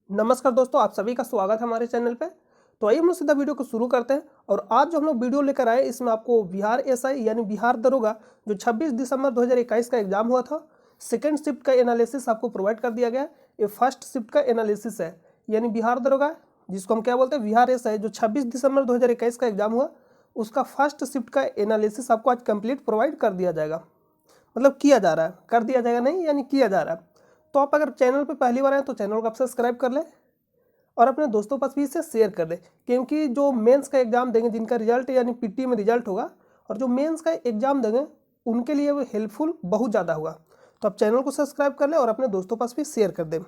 नमस्कार दोस्तों, आप सभी का स्वागत है हमारे चैनल पे। तो आइए हम लोग सीधा वीडियो को शुरू करते हैं। और आज जो हम लोग वीडियो लेकर आए इसमें आपको बिहार एसआई यानी बिहार दरोगा जो 26 दिसंबर 2021 का एग्जाम हुआ था, सेकंड शिफ्ट का एनालिसिस आपको प्रोवाइड कर दिया गया है। ये फर्स्ट शिफ्ट का एनालिसिस है यानी बिहार दरोगा जिसको हम क्या बोलते हैं बिहार एसआई जो 26 दिसंबर 2021 का एग्जाम हुआ, उसका फर्स्ट शिफ्ट का एनालिसिस आपको आज कंप्लीट प्रोवाइड कर दिया जाएगा। मतलब किया जा रहा है, कर दिया जाएगा नहीं यानी किया जा रहा है। तो आप अगर चैनल पे पहली बार आए तो चैनल को आप सब्सक्राइब कर लें और अपने दोस्तों पास भी इसे शेयर कर दें, क्योंकि जो मेंस का एग्जाम देंगे जिनका रिजल्ट यानी पीटी में रिजल्ट होगा और जो मेंस का एग्जाम देंगे उनके लिए वो हेल्पफुल बहुत ज़्यादा होगा। तो आप चैनल को सब्सक्राइब कर लें और अपने दोस्तों पास भी शेयर कर दें।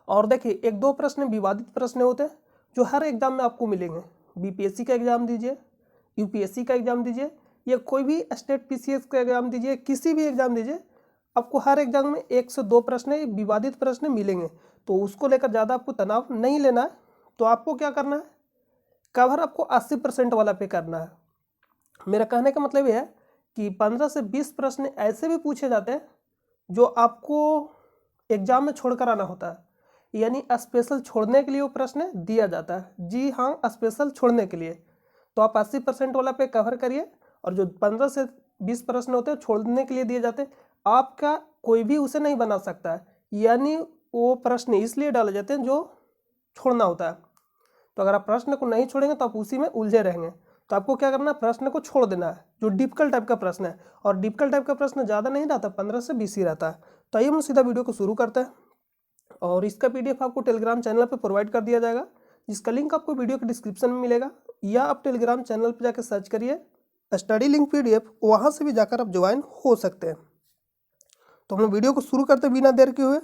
और देखिए, एक दो प्रश्न विवादित प्रश्न होते हैं जो हर एग्जाम में आपको मिलेंगे। बीपीएससी का एग्जाम दीजिए, यूपीएससी का एग्जाम दीजिए या कोई भी स्टेट पीसीएस का एग्जाम दीजिए, किसी भी एग्जाम दीजिए, आपको हर एग्जाम में 1 से 2 प्रश्न विवादित प्रश्न मिलेंगे। तो उसको लेकर ज़्यादा आपको तनाव नहीं लेना है। तो आपको क्या करना है, कवर आपको 80% वाला पे करना है। मेरा कहने का मतलब यह है कि 15 से 20 प्रश्न ऐसे भी पूछे जाते हैं जो आपको एग्जाम में छोड़कर आना होता है, यानी स्पेशल छोड़ने के लिए वो प्रश्न दिया जाता है। जी हाँ, स्पेशल छोड़ने के लिए। तो आप 80% वाला पे कवर करिए और जो 15 से 20 प्रश्न होते हैं छोड़ने के लिए दिए जाते हैं, आपका कोई भी उसे नहीं बना सकता है, यानी वो प्रश्न इसलिए डाले जाते हैं जो छोड़ना होता है। तो अगर आप प्रश्न को नहीं छोड़ेंगे तो आप उसी में उलझे रहेंगे। तो आपको क्या करना है, प्रश्न को छोड़ देना है जो डिफिकल्ट टाइप का प्रश्न है। और डिफिकल्ट टाइप का प्रश्न ज़्यादा नहीं रहता, 15 से 20 ही रहता है। तो आइए हम सीधा वीडियो को शुरू करते हैं। और इसका पीडीएफ आपको टेलीग्राम चैनल पर प्रोवाइड कर दिया जाएगा, जिसका लिंक आपको वीडियो के डिस्क्रिप्शन में मिलेगा, या आप टेलीग्राम चैनल पर जाकर सर्च करिए स्टडी लिंक पीडीएफ, वहाँ से भी जाकर आप ज्वाइन हो सकते हैं। तो हम लोग वीडियो को शुरू करते बिना देर के हुए।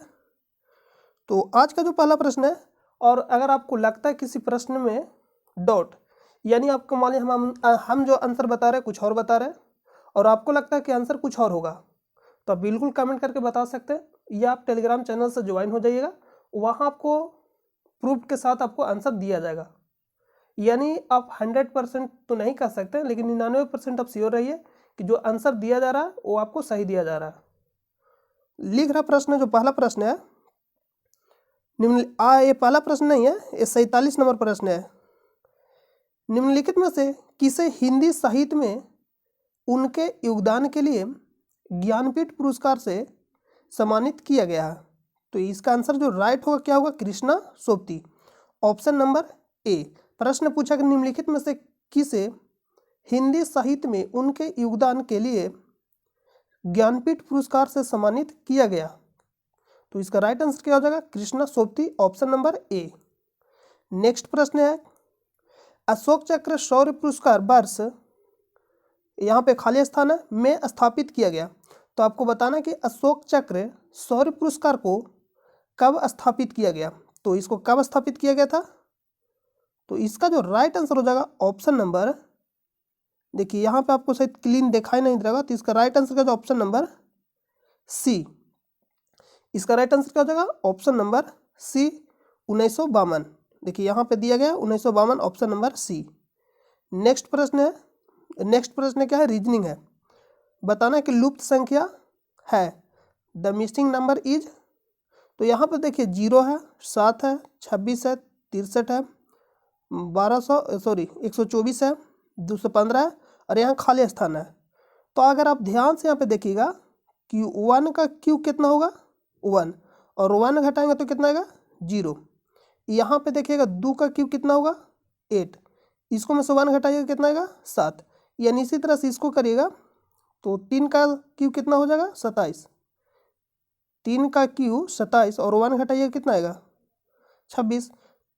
तो आज का जो पहला प्रश्न है, और अगर आपको लगता है किसी प्रश्न में डॉट, यानी आपको मान लीजिए हम जो आंसर बता रहे हैं कुछ और बता रहे हैं और आपको लगता है कि आंसर कुछ और होगा, तो आप बिल्कुल कमेंट करके बता सकते हैं, या आप टेलीग्राम चैनल से ज्वाइन हो जाइएगा। वहाँ आपको प्रूफ के साथ आपको आंसर दिया जाएगा। यानी आप 100% तो नहीं कर सकते, लेकिन 99% आप श्योर रहिए कि जो आंसर दिया जा रहा है वो आपको सही दिया जा रहा है। लिख रहा प्रश्न, जो पहला प्रश्न है ये पहला प्रश्न नहीं है, ये 47 नंबर प्रश्न है। निम्नलिखित में से किसे हिंदी साहित्य में उनके योगदान के लिए ज्ञानपीठ पुरस्कार से सम्मानित किया गया है? तो इसका आंसर जो राइट होगा क्या होगा, कृष्णा सोबती, ऑप्शन नंबर ए। प्रश्न पूछा कि निम्नलिखित में से किसे हिंदी साहित्य में उनके योगदान के लिए ज्ञानपीठ पुरस्कार से सम्मानित किया गया, तो इसका राइट आंसर क्या हो जाएगा, कृष्णा सोबती, ऑप्शन नंबर ए। नेक्स्ट प्रश्न है, अशोक चक्र शौर्य पुरस्कार वर्ष, यहाँ पे खाली स्थान है, में स्थापित किया गया। तो आपको बताना कि अशोक चक्र शौर्य पुरस्कार को कब स्थापित किया गया, तो इसको कब स्थापित किया गया था, तो इसका जो राइट आंसर हो जाएगा ऑप्शन नंबर, देखिए यहाँ पे आपको शायद क्लीन दिखाई नहीं दे रहा, तो इसका राइट आंसर का जो ऑप्शन नंबर सी, इसका राइट आंसर क्या हो जाएगा, ऑप्शन नंबर सी, 1952। देखिए यहाँ पे दिया गया 1952, ऑप्शन नंबर सी। नेक्स्ट प्रश्न है, नेक्स्ट प्रश्न क्या है, रीजनिंग है। बताना कि लुप्त संख्या है, द मिसिंग नंबर इज, तो यहाँ पर देखिए 0 है, 7 है, 26 है, 63 है, 124 है, 215 है और यहाँ खाली स्थान है। तो अगर आप ध्यान से यहाँ पे देखिएगा कि 1 का क्यू कितना होगा 1, और 1 घटाएंगे तो कितना आएगा 0। यहाँ पे देखिएगा 2 का क्यू कितना होगा 8, इसको में से 1 घटाइएगा कितना आएगा 7, यानी इसी तरह से इसको करिएगा तो 3 का क्यू कितना हो जाएगा 27, 3 का क्यू 27 और 1 घटाइएगा कितना आएगा 26।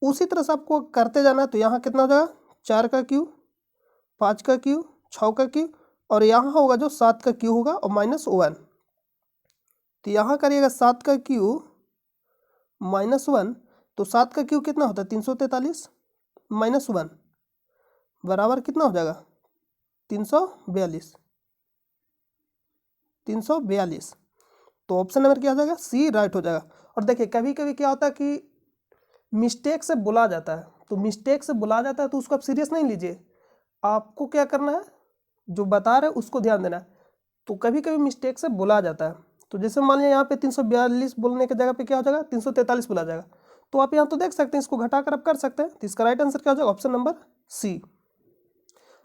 उसी तरह से आपको करते जाना है। तो यहाँ कितना हो जाएगा 4 का क्यू, 5 का क्यू, 6 का क्यू, और यहाँ होगा जो 7 का क्यू होगा और -1। तो यहाँ करिएगा 7 का क्यू -1, तो 7 का क्यू कितना होता है 343, -1 बराबर कितना हो जाएगा 342, 342। तो ऑप्शन नंबर क्या हो जाएगा, सी राइट हो जाएगा। और देखिए कभी कभी क्या होता है कि मिस्टेक से बुला जाता है, तो मिस्टेक से बुला जाता है तो उसको आप सीरियस नहीं लीजिए, आपको क्या करना है, जो बता रहे उसको ध्यान देना है। तो कभी कभी मिस्टेक से बुला जाता है, तो जैसे मान लिया यहाँ पे 342 बोलने की जगह पे क्या हो जाएगा 343 बोला जाएगा, तो आप यहाँ तो देख सकते हैं, इसको घटाकर आप कर सकते हैं। तो इसका राइट आंसर क्या हो जाएगा? Option number C.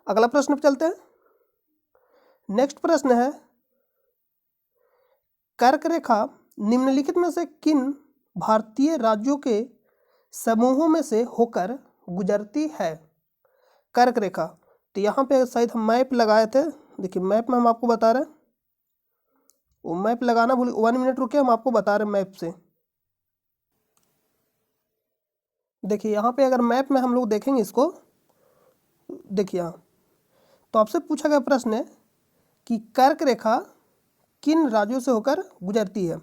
अगला प्रश्न पे चलते हैं। नेक्स्ट प्रश्न है, कर्क रेखा निम्नलिखित में से किन भारतीय राज्यों के समूहों में से होकर गुजरती है? कर्क रेखा, तो यहाँ पे शायद हम मैप लगाए थे। देखिए मैप में हम आपको बता रहे हैं, वो मैप लगाना भूल, 1 मिनट रुके, हम आपको बता रहे हैं मैप से। देखिए यहाँ पे अगर मैप में हम लोग देखेंगे इसको, देखिए यहाँ तो आपसे पूछा गया प्रश्न है कि कर्क रेखा किन राज्यों से होकर गुजरती है।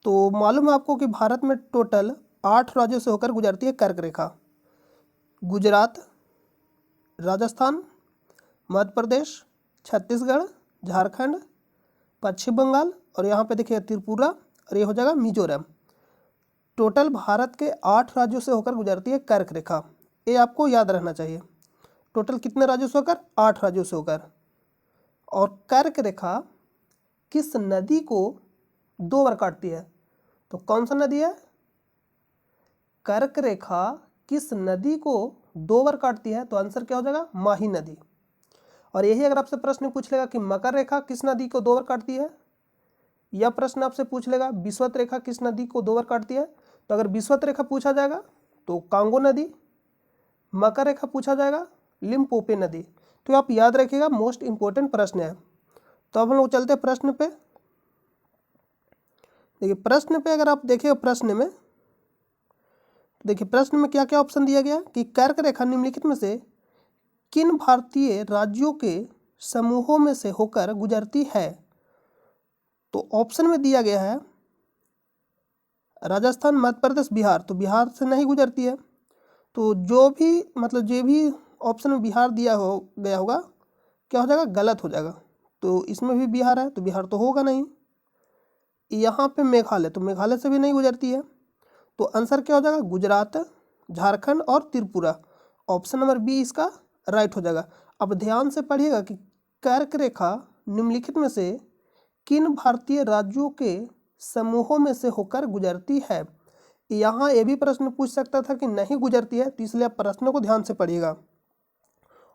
तो मालूम है आपको कि भारत में टोटल 8 राज्यों से होकर गुजरती है कर्क रेखा। गुजरात, राजस्थान, मध्य प्रदेश, छत्तीसगढ़, झारखंड, पश्चिम बंगाल और यहाँ पे देखिए त्रिपुरा, और ये हो जाएगा मिजोरम। टोटल भारत के 8 राज्यों से होकर गुजरती है कर्क रेखा। ये आपको याद रहना चाहिए। टोटल कितने राज्यों से होकर? 8 राज्यों से होकर। और कर्क रेखा किस नदी को 2 बार काटती है? तो कौन सा नदी है? कर्क रेखा किस नदी को 2 बार काटती है? तो आंसर क्या हो जाएगा? माही नदी। और यही अगर आपसे प्रश्न पूछ लेगा कि मकर रेखा किस नदी को 2 बार काटती है, या प्रश्न आपसे पूछ लेगा विषुवत रेखा किस नदी को 2 बार काटती है, तो अगर विषुवत रेखा पूछा जाएगा तो कांगो नदी, मकर रेखा पूछा जाएगा लिम्पोपो नदी। तो आप याद रखिएगा, मोस्ट इंपॉर्टेंट प्रश्न है। तो अब हम लोग चलते हैं प्रश्न पे। देखिए प्रश्न पे अगर आप देखिए प्रश्न में, देखिए प्रश्न में क्या क्या ऑप्शन दिया गया कि कर्क रेखा निम्नलिखित में से किन भारतीय राज्यों के समूहों में से होकर गुजरती है। तो ऑप्शन में दिया गया है राजस्थान, मध्य प्रदेश, बिहार। तो बिहार से नहीं गुजरती है। तो जो भी ऑप्शन में बिहार दिया गया होगा, क्या हो जाएगा? गलत हो जाएगा। तो इसमें भी बिहार है, तो बिहार तो होगा नहीं। यहाँ पे मेघालय, तो मेघालय से भी नहीं गुजरती है। तो आंसर क्या हो जाएगा? गुजरात, झारखंड और त्रिपुरा। ऑप्शन नंबर बी इसका राइट हो जाएगा। अब ध्यान से पढ़िएगा कि कर्क रेखा निम्नलिखित में से किन भारतीय राज्यों के समूहों में से होकर गुजरती है। यहाँ ये भी प्रश्न पूछ सकता था कि नहीं गुजरती है, तो इसलिए आप प्रश्न को ध्यान से पढ़िएगा।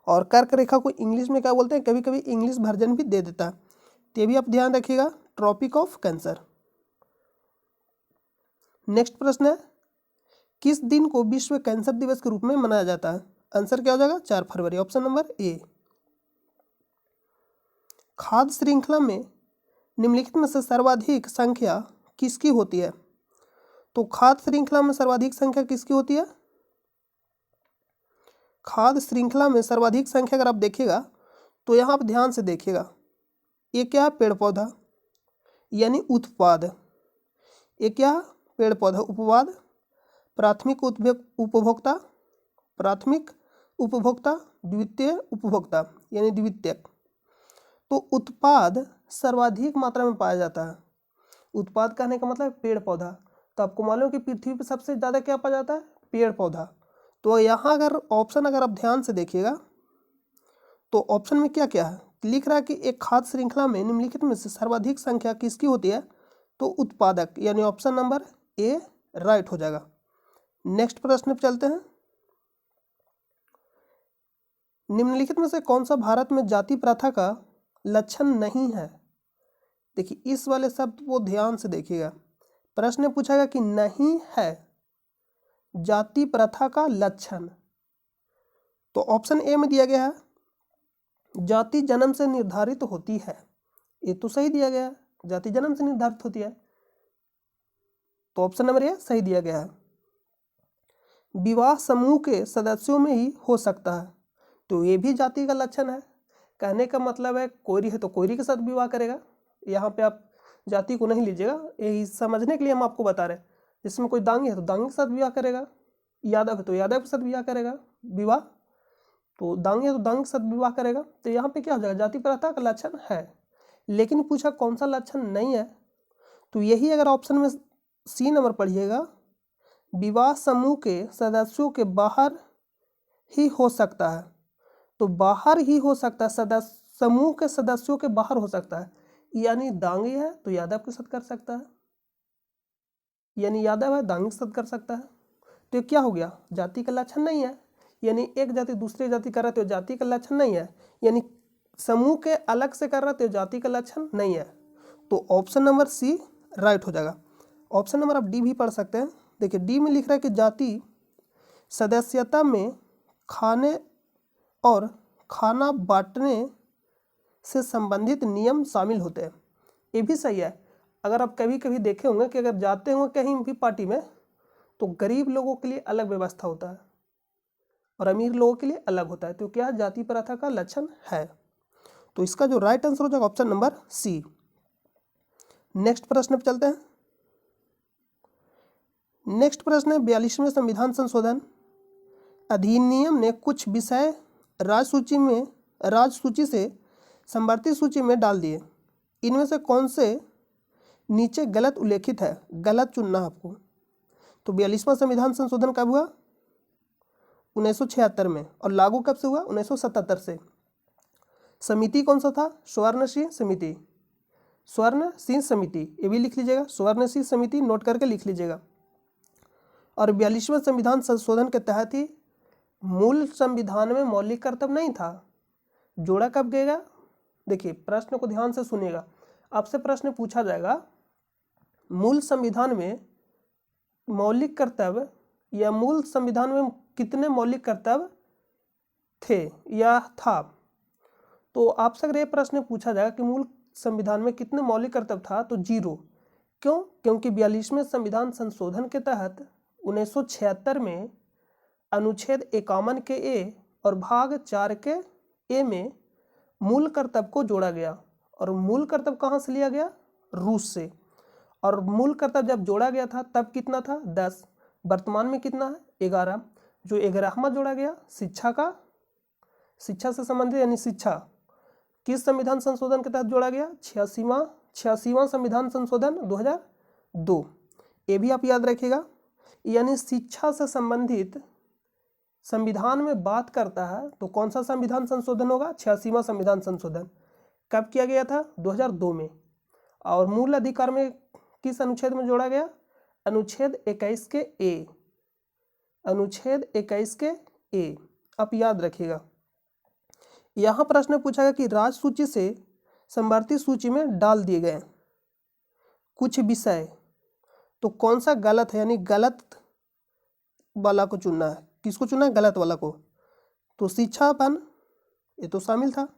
और कर्क रेखा को इंग्लिश में क्या बोलते हैं, कभी कभी इंग्लिश वर्जन भी दे देता है, तो ये भी आप ध्यान रखिएगा, ट्रॉपिक ऑफ कैंसर। नेक्स्ट प्रश्न है, किस दिन को विश्व कैंसर दिवस के रूप में मनाया जाता है? आंसर क्या हो जाएगा? 4 फरवरी। ऑप्शन नंबर ए। खाद्य श्रृंखला में निम्नलिखित में से सर्वाधिक संख्या किसकी होती है? तो खाद्य श्रृंखला में सर्वाधिक संख्या किसकी होती है? खाद्य श्रृंखला में सर्वाधिक संख्या अगर आप देखिएगा तो यहाँ आप ध्यान से देखिएगा, ये क्या है? पेड़ पौधा यानी उत्पाद। ये क्या है? पेड़ पौधा उपवाद। प्राथमिक उपभोक्ता, प्राथमिक उपभोक्ता, द्वितीय उपभोक्ता यानी द्वितीयक। तो उत्पाद सर्वाधिक मात्रा में पाया जाता है। उत्पाद कहने का मतलब पेड़ पौधा। तो आपको मालूम है कि पृथ्वी पर सबसे ज़्यादा क्या पाया जाता है? पेड़ पौधा। तो यहाँ अगर ऑप्शन अगर आप ध्यान से देखिएगा तो ऑप्शन में क्या क्या है? लिख रहा है कि एक खाद्य श्रृंखला में निम्नलिखित में से सर्वाधिक संख्या किसकी होती है? तो उत्पादक, यानी ऑप्शन नंबर ए राइट हो जाएगा। नेक्स्ट प्रश्न पे चलते हैं। निम्नलिखित में से कौन सा भारत में जाति प्रथा का लक्षण नहीं है? देखिए इस वाले शब्द को ध्यान से देखिएगा। प्रश्न पूछा गया कि नहीं है जाति प्रथा का लक्षण। तो ऑप्शन ए में दिया गया है जाति जन्म से निर्धारित होती है। ये तो सही दिया गया है, जाति जन्म से निर्धारित होती है। तो ऑप्शन नंबर ए सही दिया गया है। विवाह समूह के सदस्यों में ही हो सकता है। तो ये भी जाति का लक्षण है। कहने का मतलब है कोयरी है तो कोयरी के साथ विवाह करेगा। यहाँ पे आप जाति को नहीं लीजिएगा, यही समझने के लिए हम आपको बता रहे हैं। इसमें कोई दांगी है तो दांगी के साथ विवाह करेगा, यादव है तो यादव के साथ विवाह करेगा, विवाह तो दांगी है तो दांगी के साथ विवाह करेगा। तो यहाँ पे क्या हो जाएगा? जाति प्रथा का लक्षण है। लेकिन पूछा कौन सा लक्षण नहीं है, तो यही अगर ऑप्शन में सी नंबर पढ़िएगा, विवाह समूह के सदस्यों के बाहर ही हो सकता है। तो बाहर ही हो सकता है, सदस्य समूह के सदस्यों के बाहर हो सकता है, यानी दांगी है तो यादव के साथ कर सकता है। यानी यादव है, दांगी सद कर सकता है। तो ये क्या हो गया, जाति का लक्षण नहीं है, यानी एक जाति दूसरी जाति कर रहा है तो जाति का लक्षण नहीं है, यानी समूह के अलग से कर रहा है तो जाति का लक्षण नहीं है। तो ऑप्शन नंबर सी राइट हो जाएगा। ऑप्शन नंबर आप डी भी पढ़ सकते हैं। देखिए डी में लिख रहा है कि जाति सदस्यता में खाने और खाना बांटने से संबंधित नियम शामिल होते हैं। ये भी सही है। अगर आप कभी कभी देखे होंगे कि अगर जाते होंगे कहीं भी पार्टी में तो गरीब लोगों के लिए अलग व्यवस्था होता है और अमीर लोगों के लिए अलग होता है। तो क्या जाति प्रथा का लक्षण है। तो इसका जो राइट आंसर हो जाएगा ऑप्शन नंबर सी। नेक्स्ट प्रश्न पर चलते हैं। नेक्स्ट प्रश्न है 42वें संविधान संशोधन अधिनियम ने कुछ विषय राजसूची से समवर्ती सूची में डाल दिए। इनमें से कौन से नीचे गलत उल्लेखित है, गलत चुनना है आपको। तो 42वां संविधान संशोधन कब हुआ, 1976 में, और लागू कब से हुआ, 1977 से। समिति कौन सा था, स्वर्ण सिंह समिति, स्वर्ण सिंह समिति, ये भी लिख लीजिएगा, स्वर्ण सिंह समिति नोट करके लिख लीजिएगा। और 42वें संविधान संशोधन के तहत ही मूल संविधान में मौलिक कर्तव्य नहीं था, जोड़ा कब गएगा। देखिए प्रश्न को ध्यान से सुनिएगा, आपसे प्रश्न पूछा जाएगा मूल संविधान में मौलिक कर्तव्य या मूल संविधान में कितने मौलिक कर्तव्य थे या था। तो आपसे अगर ये प्रश्न पूछा जाएगा कि मूल संविधान में कितने मौलिक कर्तव्य था तो 0। क्यों, क्योंकि 42वें संविधान संशोधन के तहत 1976 में अनुच्छेद 51 के ए और भाग 4 के ए में मूल कर्तव्य को जोड़ा गया। और मूल कर्तव्य कहाँ से लिया गया, रूस से। और मूल कर्तव्य जब जोड़ा गया था तब कितना था, 10। वर्तमान में कितना है, 11। जो 11वां जोड़ा गया शिक्षा का, शिक्षा से संबंधित, यानी शिक्षा किस संविधान संशोधन के तहत जोड़ा गया, 86वां संविधान संशोधन 2002। ये भी आप याद रखिएगा। यानी शिक्षा से संबंधित संविधान में बात करता है तो कौन सा संविधान संशोधन होगा, 86वां संविधान संशोधन। कब किया गया था, 2002 में। और मूल अधिकार में किस अनुच्छेद में जोड़ा गया, अनुच्छेद 21 के ए, अनुच्छेद 21 के ए, आप याद रखिएगा। यहाँ प्रश्न पूछा गया कि राजसूची से समवर्ती सूची में डाल दिए गए कुछ विषय, तो कौन सा गलत है, यानी गलत वाला को चुनना है। किसको चुनना है, गलत वाला को। तो शिक्षापन ये तो शामिल था।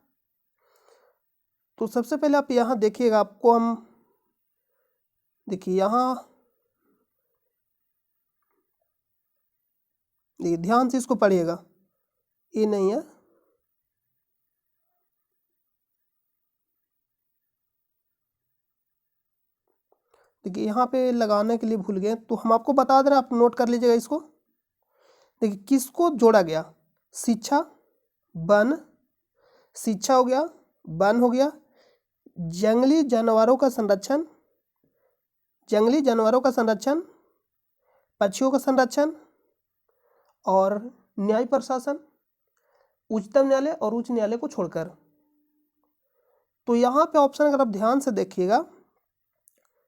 तो सबसे पहले आप यहाँ देखिएगा, आपको हम देखिए यहाँ देखिए ध्यान से इसको पढ़िएगा, ये नहीं है। देखिए यहाँ पे लगाने के लिए भूल गए तो हम आपको बता दे रहे हैं, आप नोट कर लीजिएगा इसको। देखिए किसको जोड़ा गया, शिक्षा, वन, शिक्षा हो गया, वन हो गया, जंगली जानवरों का संरक्षण, जंगली जानवरों का संरक्षण, पक्षियों का संरक्षण और न्याय प्रशासन, उच्चतम न्यायालय और उच्च न्यायालय को छोड़कर। तो यहाँ पे ऑप्शन अगर आप ध्यान से देखिएगा,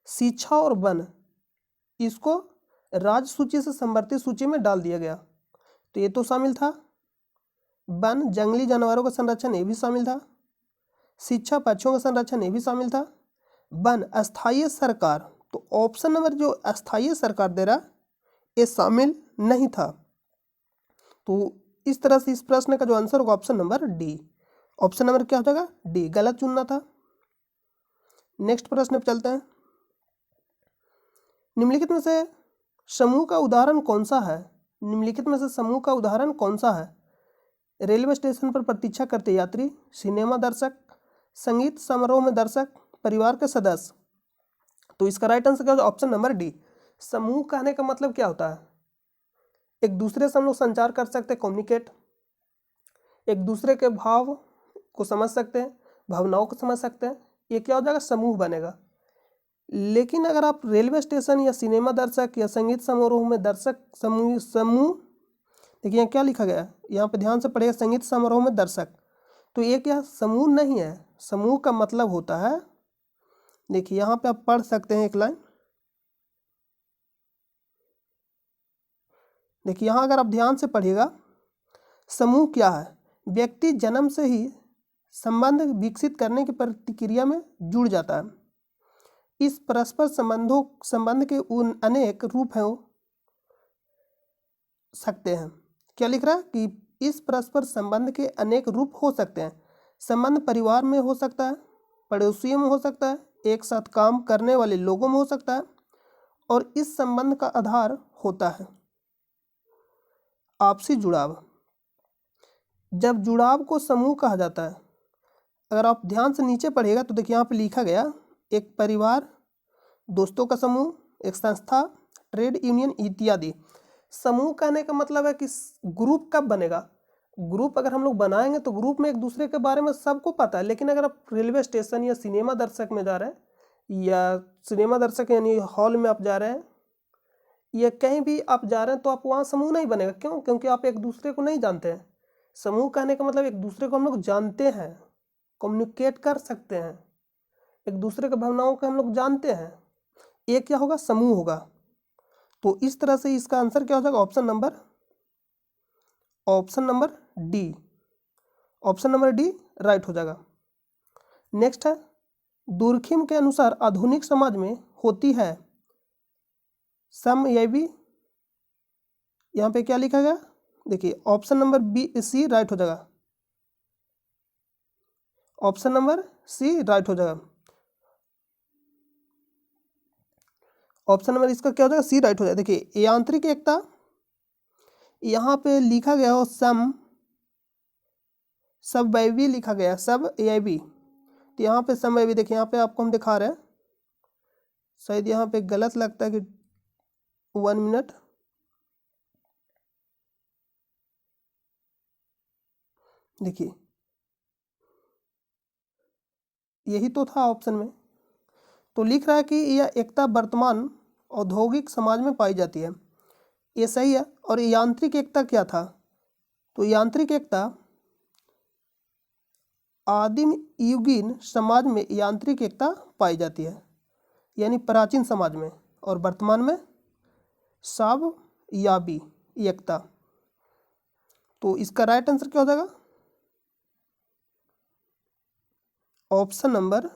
शिक्षा और वन, इसको राज्य सूची से समवर्ती सूची में डाल दिया गया। तो ये तो शामिल था। वन, जंगली जानवरों का संरक्षण, ये भी शामिल था। शिक्षा, पक्षियों का संरक्षण, ये भी शामिल था। वन, अस्थायी सरकार, तो ऑप्शन नंबर जो अस्थायी सरकार दे रहा ये शामिल नहीं था। तो इस तरह से इस प्रश्न का जो आंसर होगा option number D. Option number क्या हो जाएगा, डी, गलत चुनना था। नेक्स्ट प्रश्न पर चलते हैं। निम्नलिखित में से समूह का उदाहरण कौन सा है, निम्नलिखित में से समूह का उदाहरण कौन सा है। रेलवे स्टेशन पर प्रतीक्षा करते यात्री, सिनेमा दर्शक, संगीत समारोह में दर्शक, परिवार के सदस्य। तो इसका राइट आंसर क्या होगा, ऑप्शन नंबर डी। समूह कहने का मतलब क्या होता है, एक दूसरे से हम लोग संचार कर सकते हैं, कम्युनिकेट, एक दूसरे के भाव को समझ सकते हैं, भावनाओं को समझ सकते हैं, ये क्या हो जाएगा, समूह बनेगा। लेकिन अगर आप रेलवे स्टेशन या सिनेमा दर्शक या संगीत समारोह में दर्शक समूह देखिए क्या लिखा गया है, यहाँ पे ध्यान से पढ़िएगा, संगीत समारोह में दर्शक, तो ये क्या समूह नहीं है। समूह का मतलब होता है, देखिए यहाँ पे आप पढ़ सकते हैं एक लाइन, देखिए यहाँ अगर आप ध्यान से पढ़िएगा, समूह क्या है? व्यक्ति जन्म से ही संबंध विकसित करने की प्रक्रिया में जुड़ जाता है। इस परस्पर संबंध के उन अनेक रूप हो सकते हैं। क्या लिख रहा है कि इस परस्पर संबंध के अनेक रूप हो सकते हैं। संबंध परिवार में हो सकता है, पड़ोसियों में हो सकता है, एक साथ काम करने वाले लोगों में हो सकता है, और इस संबंध का आधार होता है आपसी जुड़ाव। जब जुड़ाव को समूह कहा जाता है, अगर आप ध्यान से नीचे पढ़िएगा तो देखिए यहाँ पे लिखा गया, एक परिवार, दोस्तों का समूह, एक संस्था, ट्रेड यूनियन इत्यादि। समूह कहने का मतलब है कि ग्रुप कब बनेगा? ग्रुप अगर हम लोग बनाएंगे तो ग्रुप में एक दूसरे के बारे में सबको पता है, लेकिन अगर आप रेलवे स्टेशन या सिनेमा दर्शक में जा रहे हैं, या सिनेमा दर्शक यानी हॉल में आप जा रहे हैं, या कहीं भी आप जा रहे हैं, तो आप वहाँ समूह नहीं बनेगा। क्यों? क्योंकि आप एक दूसरे को नहीं जानते हैं। समूह कहने का मतलब एक दूसरे को हम लोग जानते हैं, कम्युनिकेट कर सकते हैं, एक दूसरे की भावनाओं को हम लोग जानते हैं, ये क्या होगा? समूह होगा। तो इस तरह से इसका आंसर क्या हो जाएगा? Option number D. Option number D right हो जाएगा। नेक्स्ट है, दुर्खिम के अनुसार आधुनिक समाज में होती है समयावी। यहाँ पे क्या लिखा गया? देखिए option number B C right हो जाएगा। ऑप्शन नंबर सी राइट हो जाएगा। ऑप्शन नंबर इसका क्या हो जाएगा? सी राइट हो जाएगा। देखिए यांत्रिक एकता, यहाँ पे लिखा गया हो सबवैवी लिखा गया, सबवैवी, तो यहाँ पे समवैवी, देखिए यहाँ पे आपको हम दिखा रहे हैं, शायद यहाँ पे गलत लगता है कि 1 मिनट, देखिए यही तो था ऑप्शन में। तो लिख रहा है कि यह एकता वर्तमान औद्योगिक समाज में पाई जाती है, ये सही है। और यांत्रिक एकता क्या था? तो यांत्रिक एकता आदिम युगीन समाज में यांत्रिक एकता पाई जाती है, यानी प्राचीन समाज में, और वर्तमान में सावयवी एकता। तो इसका राइट आंसर क्या हो जाएगा? Option number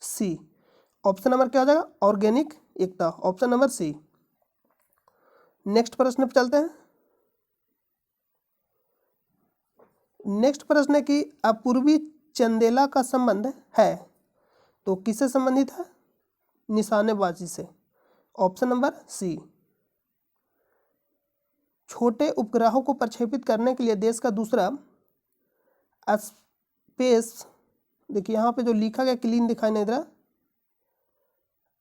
C. Option number क्या हो जाएगा? ऑर्गेनिक एकता, ऑप्शन नंबर सी। नेक्स्ट प्रश्न पर चलते हैं। नेक्स्ट प्रश्न है कि अपूर्वी चंदेला का संबंध है, तो किससे संबंधित है? निशानेबाजी से, ऑप्शन नंबर सी। छोटे उपग्रहों को प्रक्षेपित करने के लिए देश का दूसरा स्पेस, देखिए यहाँ पे जो लिखा गया क्लीन दिखाई नहीं दे रहा,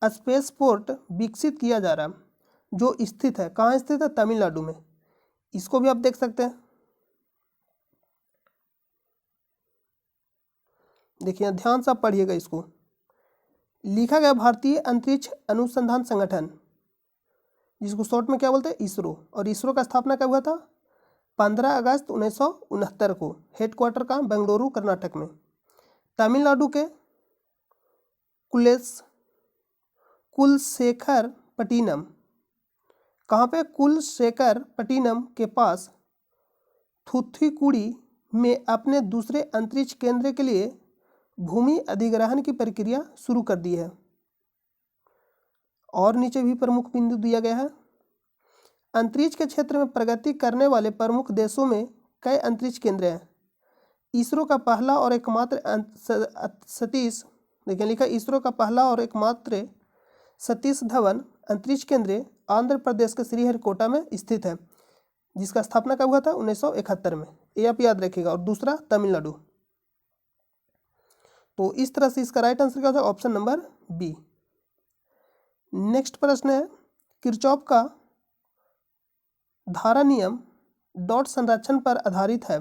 स्पेस पोर्ट विकसित किया जा रहा है, जो स्थित है, कहाँ स्थित है? तमिलनाडु में। इसको भी आप देख सकते हैं, देखिए ध्यान से आप पढ़िएगा इसको। लिखा गया भारतीय अंतरिक्ष अनुसंधान संगठन, जिसको शॉर्ट में क्या बोलते हैं? इसरो। और इसरो का स्थापना कब हुआ था? 15 अगस्त 1969 को। हेडक्वार्टर का बेंगलुरु कर्नाटक में। तमिलनाडु के कुलशेखरपट्टिनम, कहाँ पे? कुलशेखरपट्टिनम के पास थूथुकुडी में अपने दूसरे अंतरिक्ष केंद्र के लिए भूमि अधिग्रहण की प्रक्रिया शुरू कर दी है। और नीचे भी प्रमुख बिंदु दिया गया है। अंतरिक्ष के क्षेत्र में प्रगति करने वाले प्रमुख देशों में कई अंतरिक्ष केंद्र हैं। इसरो का पहला और एकमात्र सतीश, देखिए लिखा, इसरो का पहला और एकमात्र सतीश धवन अंतरिक्ष केंद्र आंध्र प्रदेश के श्रीहरिकोटा में स्थित है, जिसका स्थापना कब हुआ था? 1971 में। ये आप याद रखिएगा। और दूसरा तमिलनाडु। तो इस तरह से इसका राइट आंसर क्या होगा? Option number B. नेक्स्ट प्रश्न है, किरचॉफ का धारा नियम डॉट संरक्षण पर आधारित है,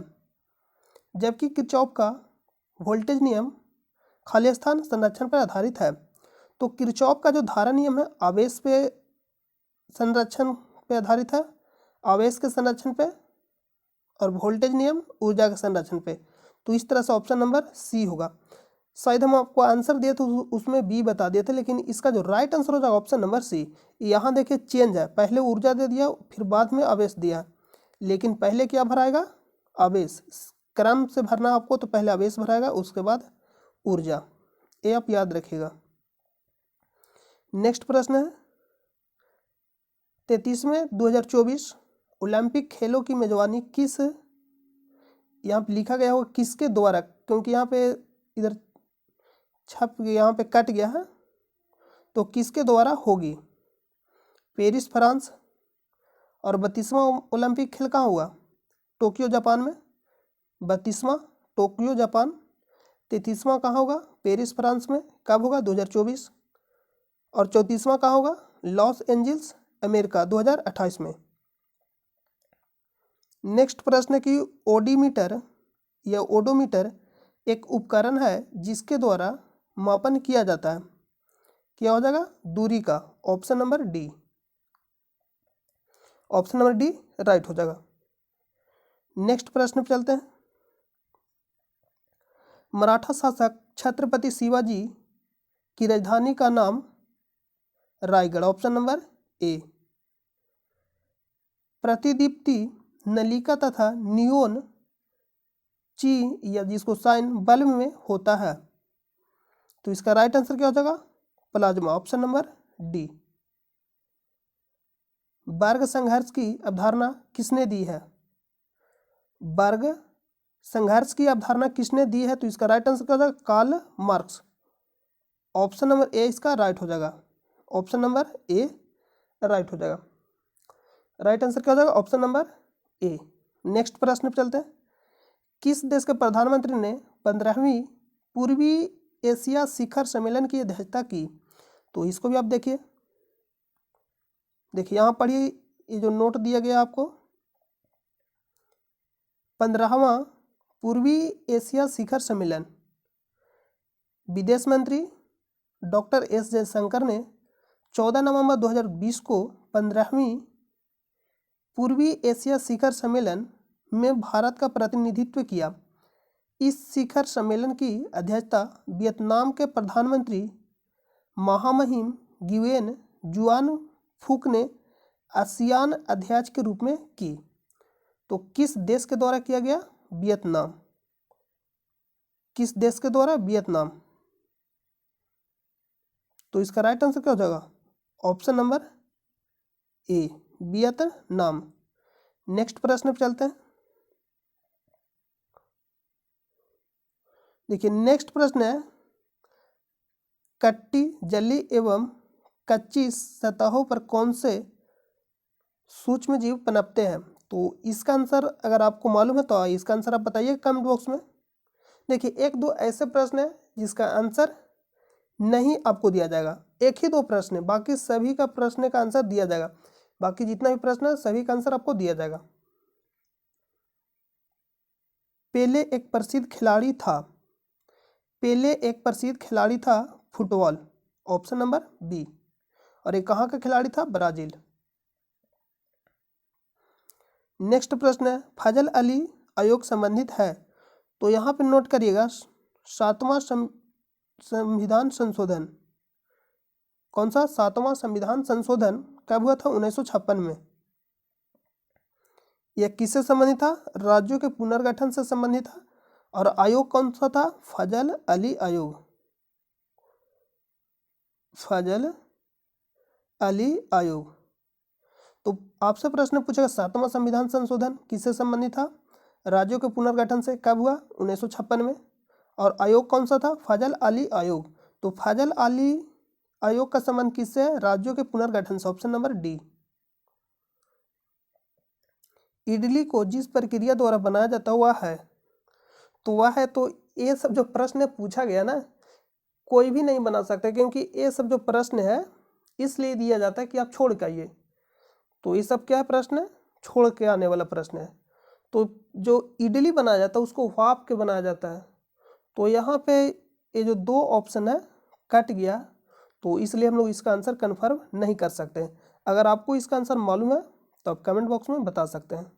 जबकि किरचॉफ का वोल्टेज नियम खाली स्थान संरक्षण पर आधारित है। तो किरचॉफ का जो धारा नियम है आवेश पे संरक्षण पे आधारित है, आवेश के संरक्षण पे, और वोल्टेज नियम ऊर्जा के संरक्षण पे। तो इस तरह से ऑप्शन नंबर सी होगा। शायद हम आपको आंसर दिए तो उसमें बी बता दिए थे, लेकिन इसका जो राइट आंसर हो जाएगा ऑप्शन नंबर सी। यहाँ देखिए चेंज है, पहले ऊर्जा दे दिया फिर बाद में आवेश दिया, लेकिन पहले क्या भराएगा? आवेश। क्रम से भरना आपको, तो पहले आवेश भराएगा उसके बाद ऊर्जा। ये आप याद रखिएगा। नेक्स्ट प्रश्न है 33वें 2024 ओलंपिक खेलों की मेजबानी किस, यहाँ पे लिखा गया होगा किसके द्वारा, क्योंकि यहाँ पे इधर छप यहाँ पे कट गया है, तो किसके द्वारा होगी? Paris France. और 32वां ओलंपिक खेल कहाँ हुआ? टोक्यो जापान में। 32वां टोक्यो जापान। 33वां कहाँ होगा? पेरिस फ्रांस में। कब होगा? 2024। और 34वां कहाँ होगा? लॉस एंजल्स अमेरिका 2028 में। नेक्स्ट प्रश्न की ओडोमीटर या ओडोमीटर एक उपकरण है जिसके द्वारा मापन किया जाता है। क्या हो जाएगा? दूरी का। Option number D. Option number D right हो जाएगा। नेक्स्ट प्रश्न पे चलते हैं। मराठा शासक छत्रपति शिवाजी की राजधानी का नाम रायगढ़। Option number A. प्रतिदीप्ति नलिका तथा नियोन ची या जिसको साइन बल्ब में होता है, तो इसका राइट आंसर क्या हो जाएगा? प्लाज्मा। Option number D. वर्ग संघर्ष की अवधारणा किसने दी है? वर्ग संघर्ष की अवधारणा किसने दी है? तो इसका राइट आंसर क्या हो जाएगा? Karl Marx. Option number A इसका राइट हो जाएगा। ऑप्शन नंबर ए राइट हो जाएगा। राइट आंसर क्या हो जाएगा? ऑप्शन नंबर ए। नेक्स्ट प्रश्न पे चलते हैं। किस देश के प्रधानमंत्री ने 15वीं पूर्वी एशिया शिखर सम्मेलन की अध्यक्षता की? तो इसको भी आप देखिए यहाँ पढ़िए, ये जो नोट दिया गया आपको, 15वां पूर्वी एशिया शिखर सम्मेलन विदेश मंत्री डॉक्टर एस जयशंकर ने 14 नवंबर 2020 को 15वीं पूर्वी एशिया शिखर सम्मेलन में भारत का प्रतिनिधित्व किया। इस शिखर सम्मेलन की अध्यक्षता वियतनाम के प्रधानमंत्री महामहिम ग्युएन जुआन फुक ने आसियान अध्यक्ष के रूप में की। तो किस देश के द्वारा किया गया? वियतनाम। किस देश के द्वारा? वियतनाम। तो इसका राइट आंसर क्या हो जाएगा? ऑप्शन नंबर ए वियतनाम। नेक्स्ट प्रश्न पे चलते हैं। देखिए नेक्स्ट प्रश्न है कट्टी जली एवं कच्ची सतहों पर कौन से सूक्ष्म जीव पनपते हैं? तो इसका आंसर अगर आपको मालूम है तो इसका आंसर आप बताइए कमेंट बॉक्स में। देखिए एक दो ऐसे प्रश्न है जिसका आंसर नहीं आपको दिया जाएगा, एक ही दो प्रश्न है, बाकी सभी का प्रश्न का आंसर दिया जाएगा। बाकी जितना भी प्रश्न है सभी का आंसर आपको दिया जाएगा। पेले एक प्रसिद्ध खिलाड़ी था। पेले एक प्रसिद्ध खिलाड़ी था फुटबॉल। Option number B. और ये कहाँ का खिलाड़ी था? ब्राजील। नेक्स्ट प्रश्न है फजल अली आयोग संबंधित है। तो यहाँ पे नोट करिएगा 7वां संविधान संशोधन। कौन सा? 7वां संविधान संशोधन कब हुआ था? 1956 में। यह किससे संबंधित था? राज्यों के पुनर्गठन से संबंधित था। और आयोग कौन सा था? फजल अली आयोग। फजल अली आयोग। तो आपसे प्रश्न पूछेगा 7वां संविधान संशोधन किससे संबंधित था? राज्यों के पुनर्गठन से। कब हुआ? 1956 में। और आयोग कौन सा था? फजल अली आयोग। तो फजल अली आयोग का संबंध किससे है? राज्यों के पुनर्गठन से। Option number D. इडली को जिस प्रक्रिया द्वारा बनाया जाता हुआ है तो वह है, तो ये सब जो प्रश्न पूछा गया ना, कोई भी नहीं बना सकता, क्योंकि ये सब जो प्रश्न है इसलिए दिया जाता है कि आप छोड़ के आइए। तो ये सब क्या है? प्रश्न छोड़ के आने वाला प्रश्न है। तो जो इडली बनाया जाता है उसको भाप के बनाया जाता है। तो यहाँ पे ये जो दो ऑप्शन है कट गया, तो इसलिए हम लोग इसका आंसर कन्फर्म नहीं कर सकते। अगर आपको इसका आंसर मालूम है तो आप कमेंट बॉक्स में बता सकते हैं।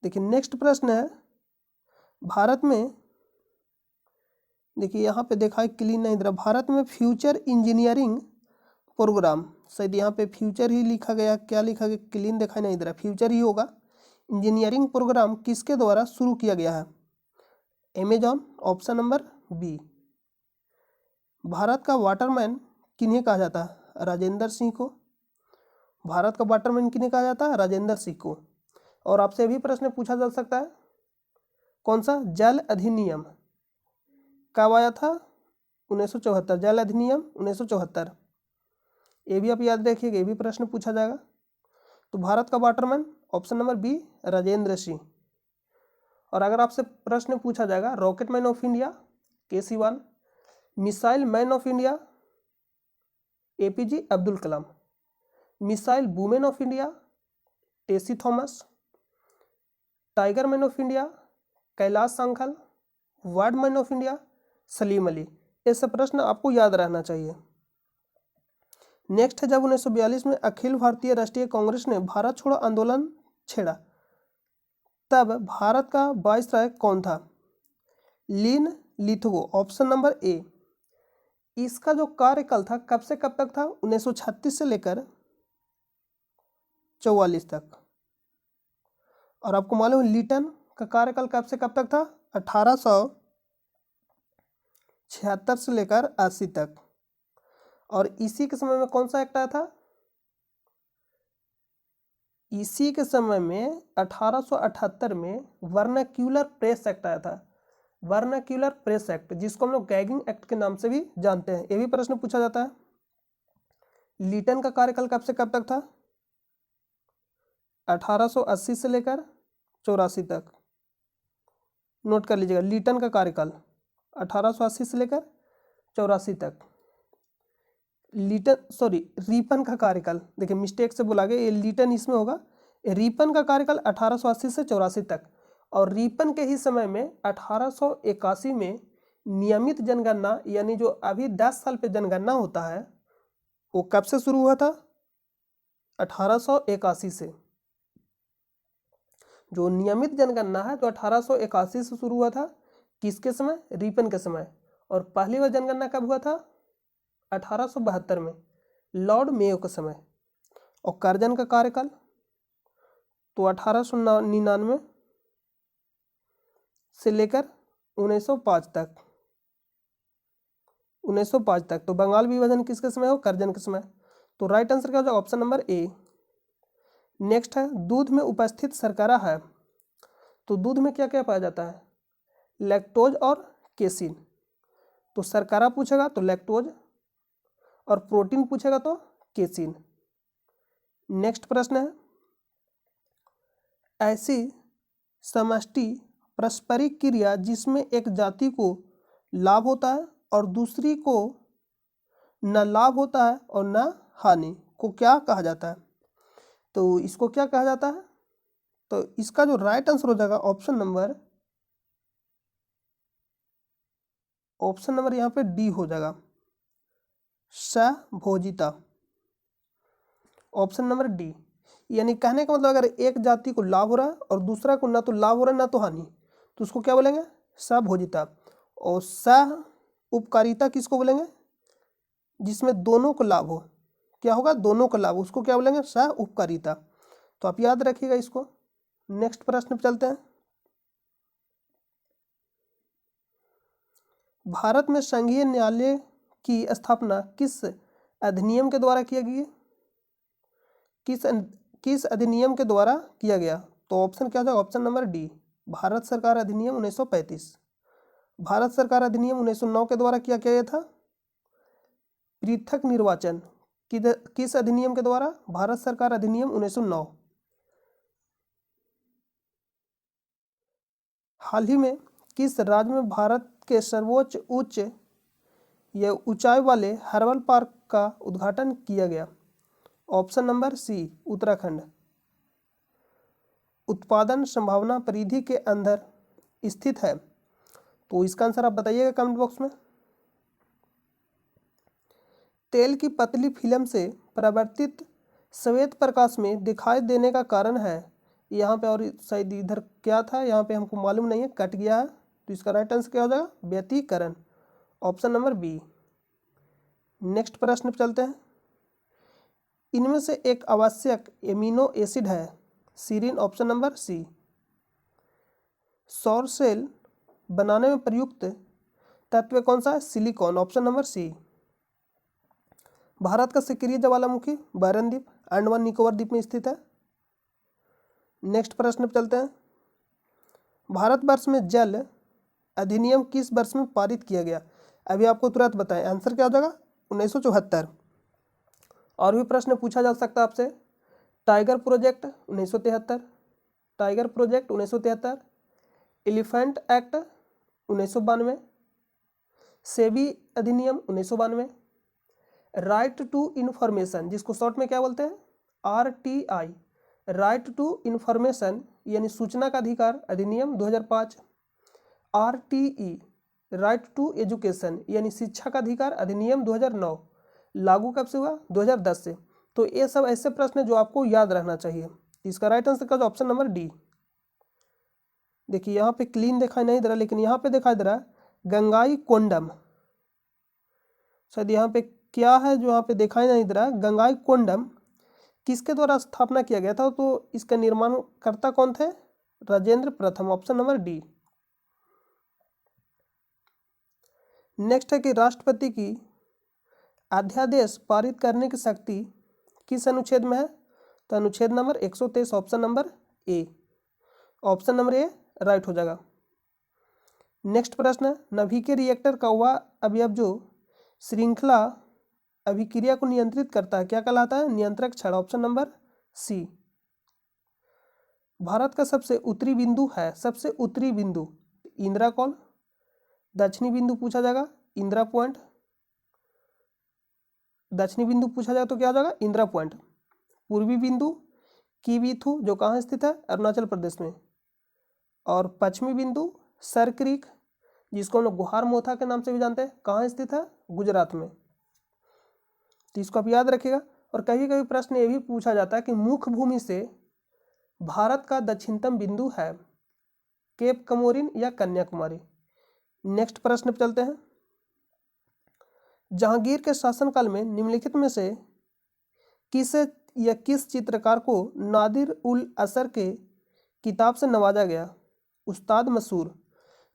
देखिए नेक्स्ट प्रश्न है भारत में देखिए यहाँ पे देखा है क्लीन नहीं दिख, भारत में फ्यूचर इंजीनियरिंग प्रोग्राम, शायद यहाँ पे फ्यूचर ही लिखा गया, क्या लिखा गया, क्लीन दिखाई नहीं दे रहा, फ्यूचर ही होगा। इंजीनियरिंग प्रोग्राम किसके द्वारा शुरू किया गया है? Amazon, option number B. Bharat का वाटरमैन किन्हें कहा जाता है? राजेंद्र सिंह को। भारत का वाटरमैन किन्हें कहा जाता है? राजेंद्र सिंह को। और आपसे भी प्रश्न पूछा जा सकता है, कौन सा? जल अधिनियम कब आया था? 1974, जल अधिनियम 1974। ये भी आप याद रखिएगा, ये भी प्रश्न पूछा जाएगा। तो भारत का waterman option number B, Rajendra Singh. और अगर आपसे प्रश्न पूछा जाएगा रॉकेट मैन ऑफ इंडिया, के Sivan, missile man of India, APJ Abdul Kalam, missile women of India, Tessy Thomas, tiger man of India, Kailash Sankhala, bird man of India, Salim Ali. ये सब प्रश्न आपको याद रहना चाहिए। नेक्स्ट है, जब 1942 में अखिल भारतीय राष्ट्रीय कांग्रेस ने भारत छोड़ो आंदोलन छेड़ा, तब भारत का वायसराय कौन था? लीन लिथगो, ऑप्शन नंबर ए। इसका जो कार्यकाल था कब से कब तक था? 1936 से लेकर 44 तक। और आपको मालूम है लिटन का कार्यकाल कब से कब तक था? 1876 से लेकर 80 तक। और इसी के समय में कौन सा एक्ट आया था? इसी के समय में 1878 में वर्नाक्यूलर प्रेस एक्ट आया था। वर्नाक्यूलर प्रेस एक्ट, जिसको हम लोग गैगिंग एक्ट के नाम से भी जानते हैं। ये भी प्रश्न पूछा जाता है। लिटन का कार्यकाल कब से कब तक था? 1880 से लेकर 84 तक। नोट कर लीजिएगा, लिटन का कार्यकाल 1880 से लेकर 84 तक। रीपन का कार्यकाल, देखिए मिस्टेक से बोला गया, ये लिटन इसमें होगा। रीपन का कार्यकाल 1880 से 84 तक। और रीपन के ही समय में 1881 में नियमित जनगणना, यानी जो अभी 10 साल पे जनगणना होता है, वो कब से शुरू हुआ था? 1881 से। जो नियमित जनगणना है तो 1881 से शुरू हुआ था। किसके समय? रीपन के समय। और पहली बार जनगणना कब हुआ था? 1872 में, लॉर्ड मेयो के समय। और कर्जन का कार्यकाल तो 1899 से लेकर 1905 तक। 1905 तक। तो बंगाल विभाजन किसके समय हो? कर्जन के समय। तो राइट आंसर क्या हो जाएगा? ऑप्शन नंबर ए। नेक्स्ट है, दूध में उपस्थित शर्करा है, तो दूध में क्या क्या पाया जाता है? लैक्टोज और केसिन। तो शर्करा पूछेगा तो लैक्टोज, और प्रोटीन पूछेगा तो केसिन। नेक्स्ट प्रश्न है, ऐसी समष्टि पारस्परिक क्रिया जिसमें एक जाति को लाभ होता है और दूसरी को न लाभ होता है और न हानि, को क्या कहा जाता है? तो इसको क्या कहा जाता है? तो इसका जो राइट आंसर हो जाएगा ऑप्शन नंबर यहाँ पे डी हो जाएगा, सहभोजिता। Option number D. यानी कहने का मतलब, अगर एक जाति को लाभ हो रहा है और दूसरा को ना तो लाभ हो रहा है ना तो हानि, तो उसको क्या बोलेंगे? सहभोजिता। और सह उपकारिता किसको बोलेंगे? जिसमें दोनों को लाभ हो। क्या होगा? दोनों को लाभ, उसको क्या बोलेंगे? सह उपकारिता। तो आप याद रखिएगा इसको। नेक्स्ट प्रश्न पे चलते हैं। भारत में संघीय न्यायालय की स्थापना किस अधिनियम के द्वारा किया गया? किस अधिनियम के द्वारा किया गया? तो ऑप्शन क्या होगा? ऑप्शन नंबर डी, भारत सरकार अधिनियम 1935। भारत सरकार अधिनियम 1909 के द्वारा किया गया था। पृथक निर्वाचन किस अधिनियम के द्वारा? भारत सरकार अधिनियम 1909। हाल ही में किस राज्य में भारत के सर्वोच्च या ऊंचाई वाले हर्बल पार्क का उद्घाटन किया गया? Option number C, Uttarakhand. उत्पादन संभावना परिधि के अंदर स्थित है, तो इसका आंसर आप बताइएगा कमेंट बॉक्स में। तेल की पतली फिल्म से परावर्तित श्वेत प्रकाश में दिखाई देने का कारण है यहाँ पे और शायद इधर क्या था, यहाँ पे हमको मालूम नहीं है, कट गया है। तो इसका राइट आंसर क्या हो जाएगा, व्यतिकरण, ऑप्शन नंबर बी। नेक्स्ट प्रश्न पे चलते हैं। इनमें से एक आवश्यक एमिनो एसिड है सीरीन, ऑप्शन नंबर सी। सौर सेल बनाने में प्रयुक्त तत्व कौन सा है, silicon, option number C. Bharat का सक्रिय ज्वालामुखी बैरन द्वीप अंडमान निकोबार द्वीप में स्थित है। नेक्स्ट प्रश्न पे चलते हैं। भारतवर्ष में जल अधिनियम किस वर्ष में पारित किया गया? अभी आपको तुरंत बताएं, आंसर क्या हो जाएगा, 1974। और भी प्रश्न पूछा जा सकता है आपसे। Tiger project 1973, tiger project 1973, elephant act 1992, SEBI अधिनियम 1992, राइट टू इन्फॉर्मेशन जिसको शॉर्ट में क्या बोलते हैं, RTI, राइट टू इन्फॉर्मेशन यानी सूचना का अधिकार अधिनियम 2005, RTE, राइट टू एजुकेशन यानी शिक्षा का अधिकार अधिनियम 2009, लागू कब से हुआ, 2010 से। तो ये सब ऐसे प्रश्न जो आपको याद रहना चाहिए। इसका राइट आंसर का ऑप्शन नंबर डी। देखिए यहाँ पे क्लीन दिखाई नहीं दे रहा, लेकिन यहाँ पे दिखाई दे रहा है गंगाई कोंडम। शायद यहाँ पे क्या है जो यहाँ पे दिखाई नहीं दे रहा, गंगाई कोंडम किसके द्वारा स्थापना किया गया था? तो इसका निर्माणकर्ता कौन थे, राजेंद्र प्रथम, ऑप्शन नंबर डी। नेक्स्ट है कि राष्ट्रपति की अध्यादेश पारित करने की शक्ति किस अनुच्छेद में है? तो अनुच्छेद number 123, option number A, option number A right हो जाएगा। नेक्स्ट प्रश्न, नाभिकीय रिएक्टर का वह अवयव जो श्रृंखला अभिक्रिया को नियंत्रित करता है क्या कहलाता है, नियंत्रक छड़, ऑप्शन नंबर सी। भारत का सबसे उत्तरी बिंदु है, सबसे उत्तरी बिंदु, इंदिरा कॉल। दक्षिणी बिंदु पूछा जाएगा, इंदिरा पॉइंट। दक्षिणी बिंदु पूछा जाएगा तो क्या हो जाएगा, इंदिरा पॉइंट। पूर्वी बिंदु कीवीथू जो कहाँ स्थित है, अरुणाचल प्रदेश में। और पश्चिमी बिंदु सर क्रीक जिसको हम लोग गुहार मोथा के नाम से भी जानते हैं, कहाँ स्थित है, गुजरात में। तो इसको आप याद रखिएगा। और कभी कभी प्रश्न ये भी पूछा जाता है कि मुख्य भूमि से भारत का दक्षिणतम बिंदु है केप कमोरिन या कन्याकुमारी। नेक्स्ट प्रश्न पे चलते हैं। जहांगीर के शासनकाल में निम्नलिखित में से किस चित्रकार को नादिर उल असर के किताब से नवाजा गया? उस्ताद मसूर।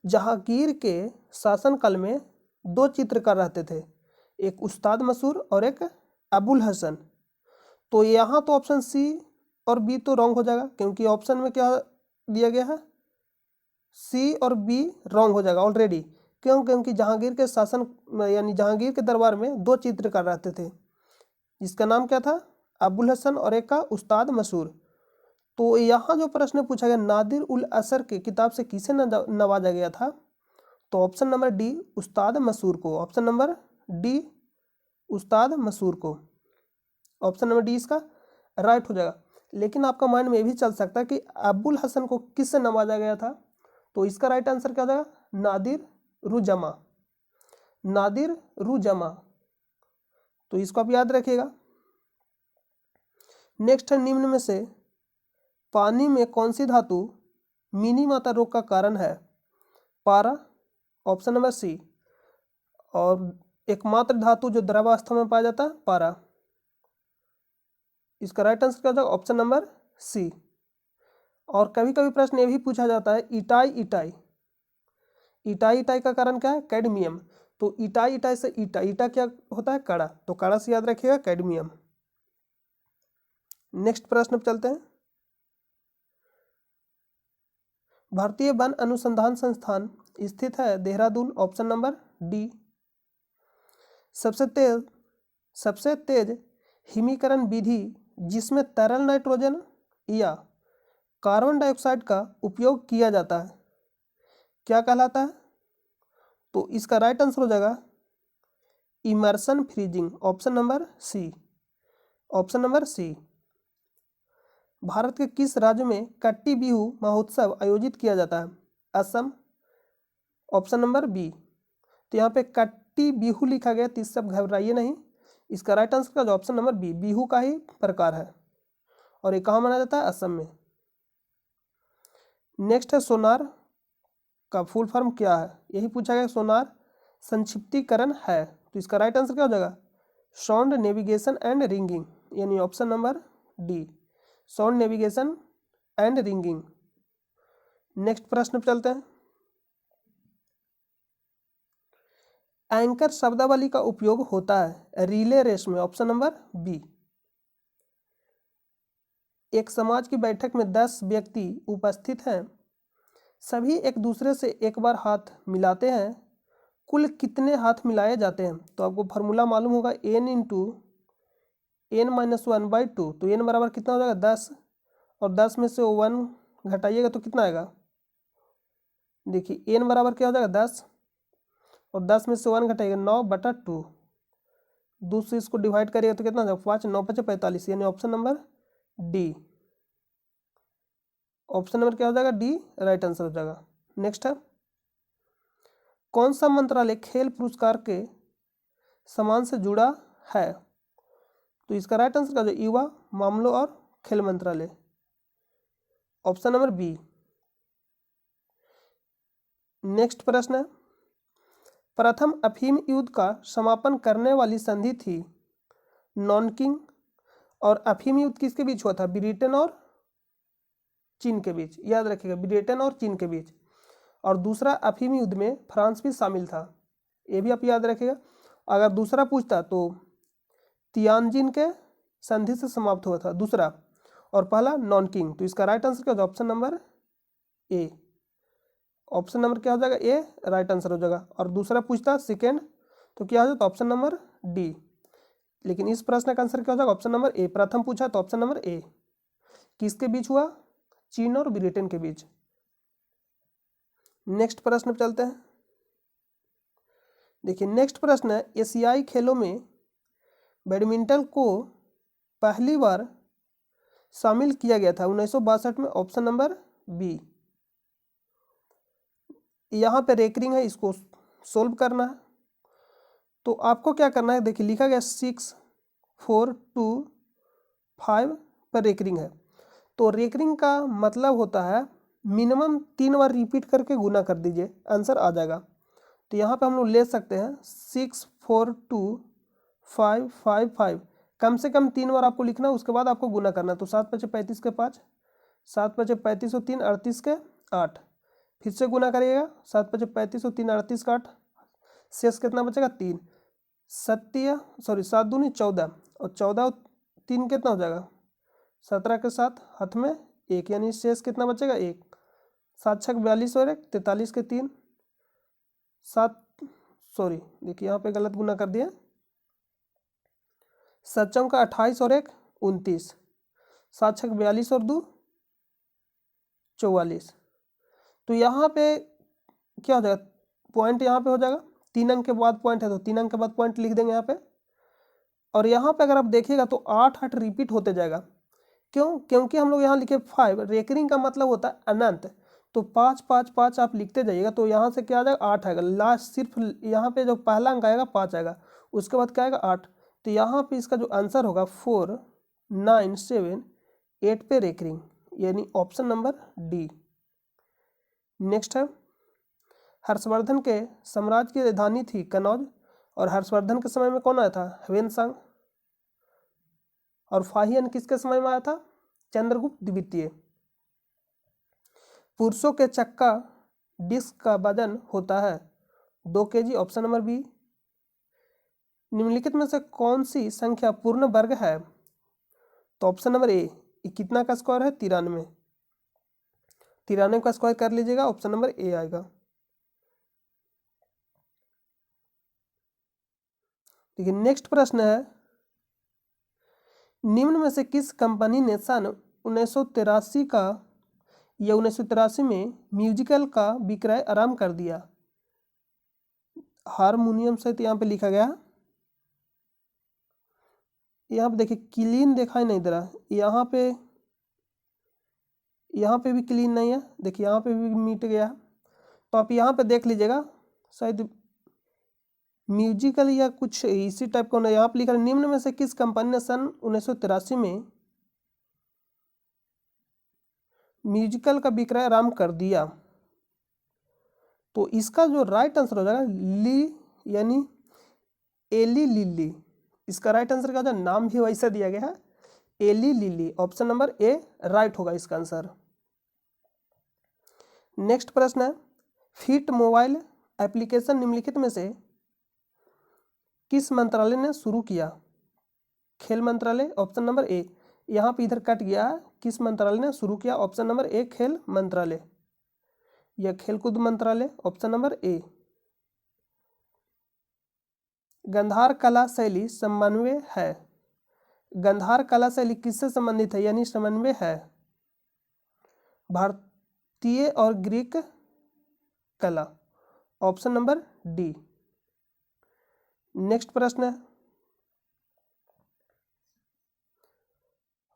जहांगीर के शासनकाल में दो चित्रकार रहते थे, एक उस्ताद मसूर और एक अबुल हसन। तो यहाँ तो ऑप्शन सी और बी तो रॉन्ग हो जाएगा, क्योंकि ऑप्शन में क्या दिया गया है, सी और बी रॉन्ग हो जाएगा ऑलरेडी। क्यों? क्योंकि जहांगीर के शासन यानी जहांगीर के दरबार में दो चित्रकार रहते थे, जिसका नाम क्या था, अबुल हसन और एक का उस्ताद मसूर। तो यहाँ जो प्रश्न पूछा गया नादिर उल असर के किताब से किसे नवाजा गया था, तो ऑप्शन नंबर डी उस्ताद मसूर को, ऑप्शन नंबर डी उस्ताद मसूर को, ऑप्शन नंबर डी इसका राइट हो जाएगा। लेकिन आपका माइंड में ये भी चल सकता है कि अबुल हसन को किससे नवाजा गया था, तो इसका राइट आंसर क्या हो जाएगा, नादिर रुजमा, नादिर रुजमा। तो इसको आप याद रखिएगा। नेक्स्ट है, निम्न में से पानी में कौन सी धातु मिनी माता रोग का कारण है? पारा, ऑप्शन नंबर सी। और एकमात्र धातु जो द्रवावस्था में पाया जाता है, पारा। इसका राइट आंसर क्या हो जाएगा, ऑप्शन नंबर सी। और कभी कभी प्रश्न ये भी पूछा जाता है इटाई इटाई, इटाई इटाई का कारण क्या है, कैडमियम। तो इटाई इटाई से ईटा, ईटा क्या होता है, कड़ा, तो कड़ा से याद रखिएगा कैडमियम। नेक्स्ट प्रश्न पे चलते हैं। भारतीय वन अनुसंधान संस्थान स्थित है देहरादून, ऑप्शन नंबर डी। सबसे तेज हिमीकरण विधि जिसमें तरल नाइट्रोजन या कार्बन डाइऑक्साइड का उपयोग किया जाता है क्या कहलाता है? तो इसका राइट आंसर हो जाएगा immersion freezing, option number C, option number C. Bharat के किस राज्य में कट्टी बिहू महोत्सव आयोजित किया जाता है? Assam, option number B. तो यहाँ पे कट्टी बिहू लिखा गया, तो इससे घबराइए नहीं। इसका राइट आंसर का ऑप्शन नंबर बी, बिहू का ही प्रकार है और ये कहाँ मनाया जाता है? असम में। नेक्स्ट है सोनार का फुल फॉर्म क्या है, यही पूछा गया। सोनार संक्षिप्तीकरण है, तो इसका राइट आंसर क्या हो जाएगा, साउंड नेविगेशन एंड रिंगिंग, यानी option number D, sound navigation and ringing. Next प्रश्न पे चलते हैं। एंकर शब्दावली का उपयोग होता है रिले रेस में, ऑप्शन नंबर बी। एक समाज की बैठक में 10 व्यक्ति उपस्थित हैं, सभी एक दूसरे से एक बार हाथ मिलाते हैं, कुल कितने हाथ मिलाए जाते हैं? तो आपको फार्मूला मालूम होगा, n इंटू एन माइनस 1/2, तो n बराबर कितना हो जाएगा 10, और 10 में से 1 घटाइएगा तो कितना आएगा, देखिए n बराबर क्या हो जाएगा 10, और 10 में से 1 घटाइएगा 9/2, 2 से इसको डिवाइड करिएगा तो कितना हो जाएगा 5, 9 5 45, यानी option number D, option number क्या हो जाएगा डी राइट आंसर हो जाएगा। नेक्स्ट है, कौन सा मंत्रालय खेल पुरस्कार के सम्मान से जुड़ा है? तो इसका राइट आंसर क्या हो जाएगा, युवा मामलों और खेल मंत्रालय, ऑप्शन नंबर बी। नेक्स्ट प्रश्न है, प्रथम अफीम युद्ध का समापन करने वाली संधि थी नॉनकिंग, और अफीम युद्ध किसके बीच हुआ था, ब्रिटेन और चीन के बीच, याद रखिएगा ब्रिटेन और चीन के बीच। और दूसरा अफीम युद्ध में फ्रांस भी शामिल था, ये भी आप याद रखिएगा। अगर दूसरा पूछता तो तियानजिन के संधि से समाप्त हुआ था दूसरा, और पहला नॉनकिंग, तो इसका राइट आंसर क्या हो जाएगा, ऑप्शन नंबर ए, ऑप्शन नंबर क्या हो जाएगा ए राइट आंसर हो जाएगा। और दूसरा पूछता सेकेंड तो क्या हो जाएगा, ऑप्शन नंबर डी, लेकिन इस प्रश्न का आंसर क्या हो जाएगा, ऑप्शन नंबर ए। प्रथम पूछा तो ऑप्शन नंबर ए। किसके बीच हुआ, चीन और ब्रिटेन के बीच। नेक्स्ट प्रश्न पे चलते हैं। देखिए नेक्स्ट प्रश्न है, एशियाई खेलों में बैडमिंटन को पहली बार शामिल किया गया था 1962 में, ऑप्शन नंबर बी। यहाँ पे रेकरिंग है, इसको सोल्व करना है। तो आपको क्या करना है, देखिए लिखा गया 6 4 2 5 पर रेकरिंग है, तो रेकरिंग का मतलब होता है मिनिमम 3 बार रिपीट करके गुना कर दीजिए, आंसर आ जाएगा। तो यहाँ पे हम लोग ले सकते हैं 6 4 2 5 5 5, कम से कम 3 बार आपको लिखना है, उसके बाद आपको गुना करना है। तो 7 5 35 के 5, 7 5 35 और 3 38 के 8, फिर से गुना करिएगा, 7 5 35 और 3 38 का 8, शेष कितना बचेगा 3, 7 दूनी 14, और 14 और 3 कितना हो जाएगा 17 के साथ हाथ में 1, यानी शेष कितना बचेगा 1, 7 6 42 और 1 43 के 3, 7 देखिए यहाँ पे गलत गुना कर दिया, 7 चौका 28 और 1 29, 7 6 42 और 2 44। तो यहाँ पे क्या हो जाएगा, पॉइंट यहाँ पे हो जाएगा, 3 अंक के बाद पॉइंट है तो 3 अंक के बाद पॉइंट लिख देंगे यहाँ पे। और यहाँ पे अगर आप देखिएगा तो 8 8 रिपीट होते जाएगा, क्यों, क्योंकि हम लोग यहाँ लिखे 5, रेकरिंग का मतलब होता है अनंत, तो 5 5 5 आप लिखते जाइएगा, तो यहाँ से क्या आ जाएगा 8 आएगा, लास्ट सिर्फ यहाँ पे जो पहला अंक आएगा 5 आएगा, उसके बाद क्या आएगा 8, तो यहाँ पे इसका जो आंसर होगा 4 9 7 8 पे रेकरिंग, यानी ऑप्शन नंबर डी। नेक्स्ट है, हर्षवर्धन के साम्राज्य की राजधानी थी कनौज, और हर्षवर्धन के समय में कौन आया था, ह्वेनसांग, और फाहियन किसके समय में आया था, चंद्रगुप्त द्वितीय। पुरुषों के चक्का डिस्क का वजन होता है 2 kg, ऑप्शन नंबर बी। निम्नलिखित में से कौन सी संख्या पूर्ण वर्ग है, तो ऑप्शन नंबर ए, कितना का स्क्वायर है 93, 93 का स्क्वायर कर लीजिएगा, ऑप्शन नंबर ए आएगा। देखिए नेक्स्ट प्रश्न है, निम्न में से किस कंपनी ने सन 1983 का या 1983 में म्यूजिकल का विक्रय आरंभ कर दिया, हारमोनियम से, तो यहाँ पे लिखा गया, यहाँ पे देखिए क्लीन दिखाई नहीं दे रहा, यहाँ पे भी क्लीन नहीं है, देखिए यहाँ पे भी मिट गया, तो आप यहाँ पे देख लीजिएगा, शायद म्यूजिकल या कुछ इसी टाइप का होना। यहाँ पे लिखा है, निम्न में से किस कंपनी ने सन 1983 में म्यूजिकल का विक्रय आरंभ कर दिया। तो इसका जो राइट आंसर हो जाएगा ली यानी एली लिली। इसका राइट आंसर का जो नाम भी वैसा दिया गया है, Eli Lilly. Option number A right होगा इसका आंसर। नेक्स्ट प्रश्न है, फिट मोबाइल एप्लीकेशन निम्नलिखित में से किस मंत्रालय ने शुरू किया? खेल मंत्रालय, ऑप्शन नंबर ए। यहाँ पे इधर कट गया है, किस मंत्रालय ने शुरू किया? ऑप्शन नंबर ए खेल मंत्रालय या खेलकूद मंत्रालय, ऑप्शन नंबर ए। गंधार कला शैली समन्वय है। गंधार कला शैली किससे संबंधित है यानी समन्वय है? भारतीय और ग्रीक कला, ऑप्शन नंबर डी। नेक्स्ट प्रश्न है,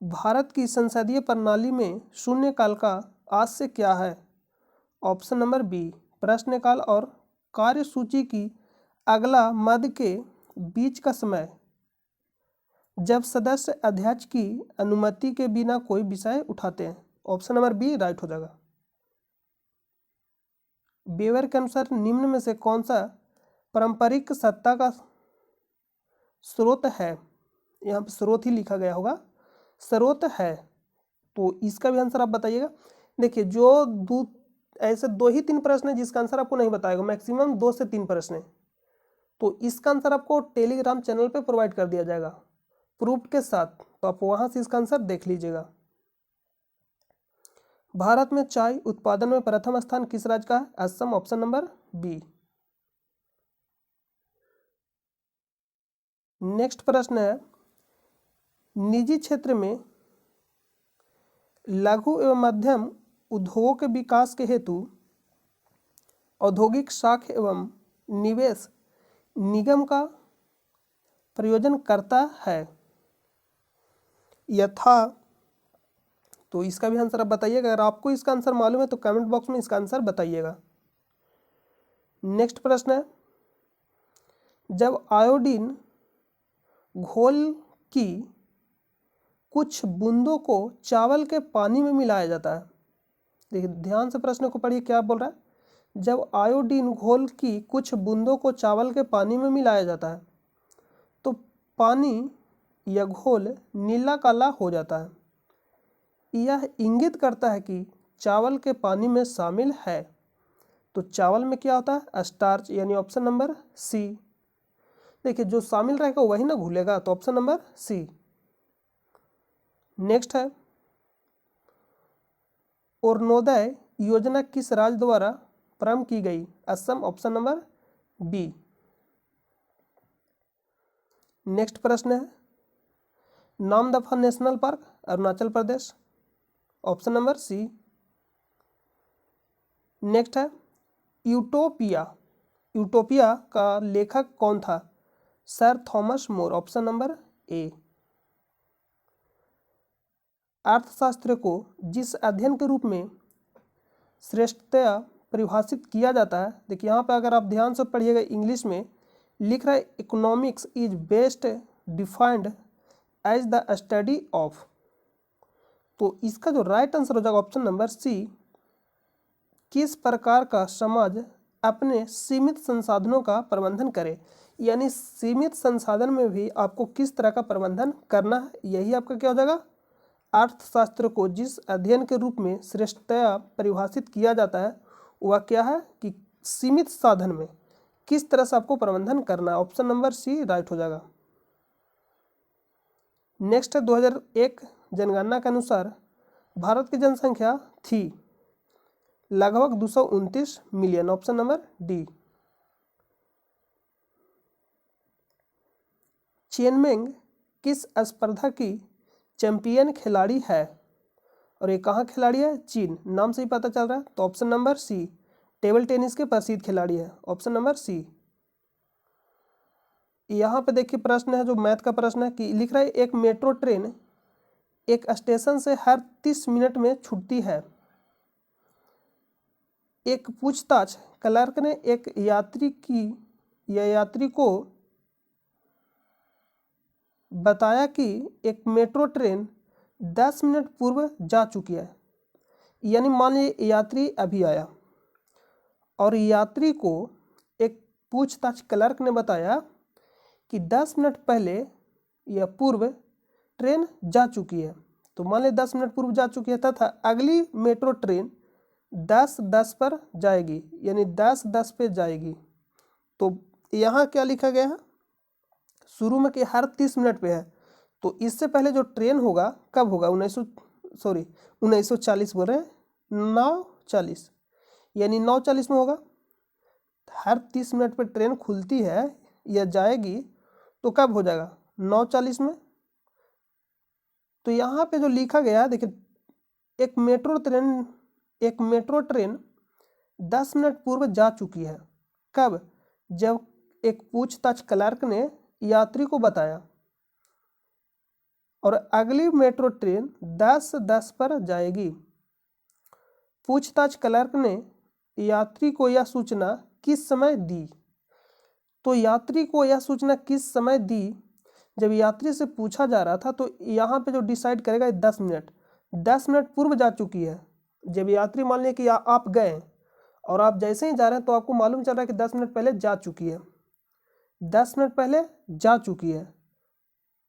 भारत की संसदीय प्रणाली में शून्यकाल का आशय क्या है? ऑप्शन नंबर बी प्रश्नकाल और कार्यसूची की अगला मद के बीच का समय, जब सदस्य अध्यक्ष की अनुमति के बिना कोई विषय उठाते हैं। ऑप्शन नंबर बी राइट हो जाएगा। बेवर के अनुसार निम्न में से कौन सा पारंपरिक सत्ता का स्रोत है? यहाँ पे स्रोत ही लिखा गया होगा, स्रोत है। तो इसका भी आंसर आप बताइएगा। देखिए जो ऐसे 2 ही 3 प्रश्न है जिसका आंसर आपको नहीं बताएगा, मैक्सिमम 2 से 3 प्रश्न है। तो इसका आंसर आपको टेलीग्राम चैनल पे प्रोवाइड कर दिया जाएगा प्रूफ के साथ, तो आप वहां से इसका आंसर देख लीजिएगा। भारत में चाय उत्पादन में प्रथम स्थान किस राज्य का है? Assam, option number B. Next प्रश्न है, निजी क्षेत्र में लघु एवं मध्यम उद्योगों के विकास के हेतु औद्योगिक साख एवं निवेश निगम का प्रयोजन करता है यथा। तो इसका भी आंसर आप बताइएगा। अगर आपको इसका आंसर मालूम है तो कमेंट बॉक्स में इसका आंसर बताइएगा। नेक्स्ट प्रश्न है, जब आयोडीन घोल की कुछ बूंदों को चावल के पानी में मिलाया जाता है। देखिए ध्यान से प्रश्न को पढ़िए, क्या बोल रहा है। जब आयोडीन घोल की कुछ बूंदों को चावल के पानी में मिलाया जाता है तो पानी या घोल नीला काला हो जाता है। यह इंगित करता है कि चावल के पानी में शामिल है। तो चावल में क्या होता है? स्टार्च, यानी ऑप्शन नंबर सी। देखिए जो शामिल रहेगा वही ना घुलेगा, तो ऑप्शन नंबर सी। नेक्स्ट है, अरुणोदय योजना किस राज्य द्वारा प्रारंभ की गई? Assam, option number B. Next प्रश्न है, Namdapha National Park Arunachal Pradesh, option number C. Next है, यूटोपिया, यूटोपिया का लेखक कौन था? Sir Thomas More, option number A. अर्थशास्त्र को जिस अध्ययन के रूप में श्रेष्ठतया परिभाषित किया जाता है, देखिए यहाँ पे अगर आप ध्यान से पढ़िएगा, इंग्लिश में लिख रहा है economics is best defined as the study of. तो इसका जो राइट आंसर हो जाएगा ऑप्शन नंबर सी, किस प्रकार का समाज अपने सीमित संसाधनों का प्रबंधन करे। यानी सीमित संसाधन में भी आपको किस तरह का प्रबंधन करना है, यही आपका क्या हो जाएगा। अर्थशास्त्र को जिस अध्ययन के रूप में श्रेष्ठतया परिभाषित किया जाता है वह क्या है कि सीमित साधन में किस तरह से आपको प्रबंधन करना है। ऑप्शन नंबर सी राइट हो जाएगा। नेक्स्ट है, 2001 जनगणना के अनुसार भारत की जनसंख्या थी लगभग 229 मिलियन, ऑप्शन नंबर डी। चेनमेंग किस स्पर्धा की चैंपियन खिलाड़ी है? और ये कहाँ खिलाड़ी है? चीन, नाम से ही पता चल रहा है। तो option number C, table tennis के प्रसिद्ध खिलाड़ी है, ऑप्शन नंबर सी। यहाँ पे देखिए प्रश्न है जो मैथ का प्रश्न है कि लिख रहा है एक मेट्रो ट्रेन एक स्टेशन से हर 30 मिनट में छूटती है। एक पूछताछ क्लर्क ने एक यात्री को बताया कि एक मेट्रो ट्रेन 10 मिनट पूर्व जा चुकी है। यानी मान लीजिए यात्री अभी आया और यात्री को एक पूछताछ क्लर्क ने बताया कि 10 मिनट पहले या पूर्व ट्रेन जा चुकी है। तो मान लीजिए 10 मिनट पूर्व जा चुकी है तथा अगली मेट्रो ट्रेन 10:10 पर जाएगी, यानी 10:10 पे जाएगी। तो यहाँ क्या लिखा गया है, शुरू में कि हर 30 मिनट पे है, तो इससे पहले जो ट्रेन होगा कब होगा, 1940 बोल रहे हैं, 9:40, यानी 9:40 में होगा। हर 30 मिनट पे ट्रेन खुलती है या जाएगी तो कब हो जाएगा, 9:40 में। तो यहाँ पे जो लिखा गया है देखिए, एक मेट्रो ट्रेन 10 मिनट पूर्व जा चुकी है। कब, जब एक पूछताछ क्लर्क ने यात्री को बताया, और अगली मेट्रो ट्रेन 10:10 पर जाएगी। पूछताछ क्लर्क ने यात्री को यह सूचना किस समय दी, तो यात्री को यह सूचना किस समय दी, जब यात्री से पूछा जा रहा था, तो यहाँ पे जो डिसाइड करेगा 10 मिनट पूर्व जा चुकी है। जब यात्री मान लिया कि आप गए और आप जैसे ही जा रहे हैं तो आपको मालूम चल रहा है कि 10 मिनट पहले जा चुकी है, 10 मिनट पहले जा चुकी है,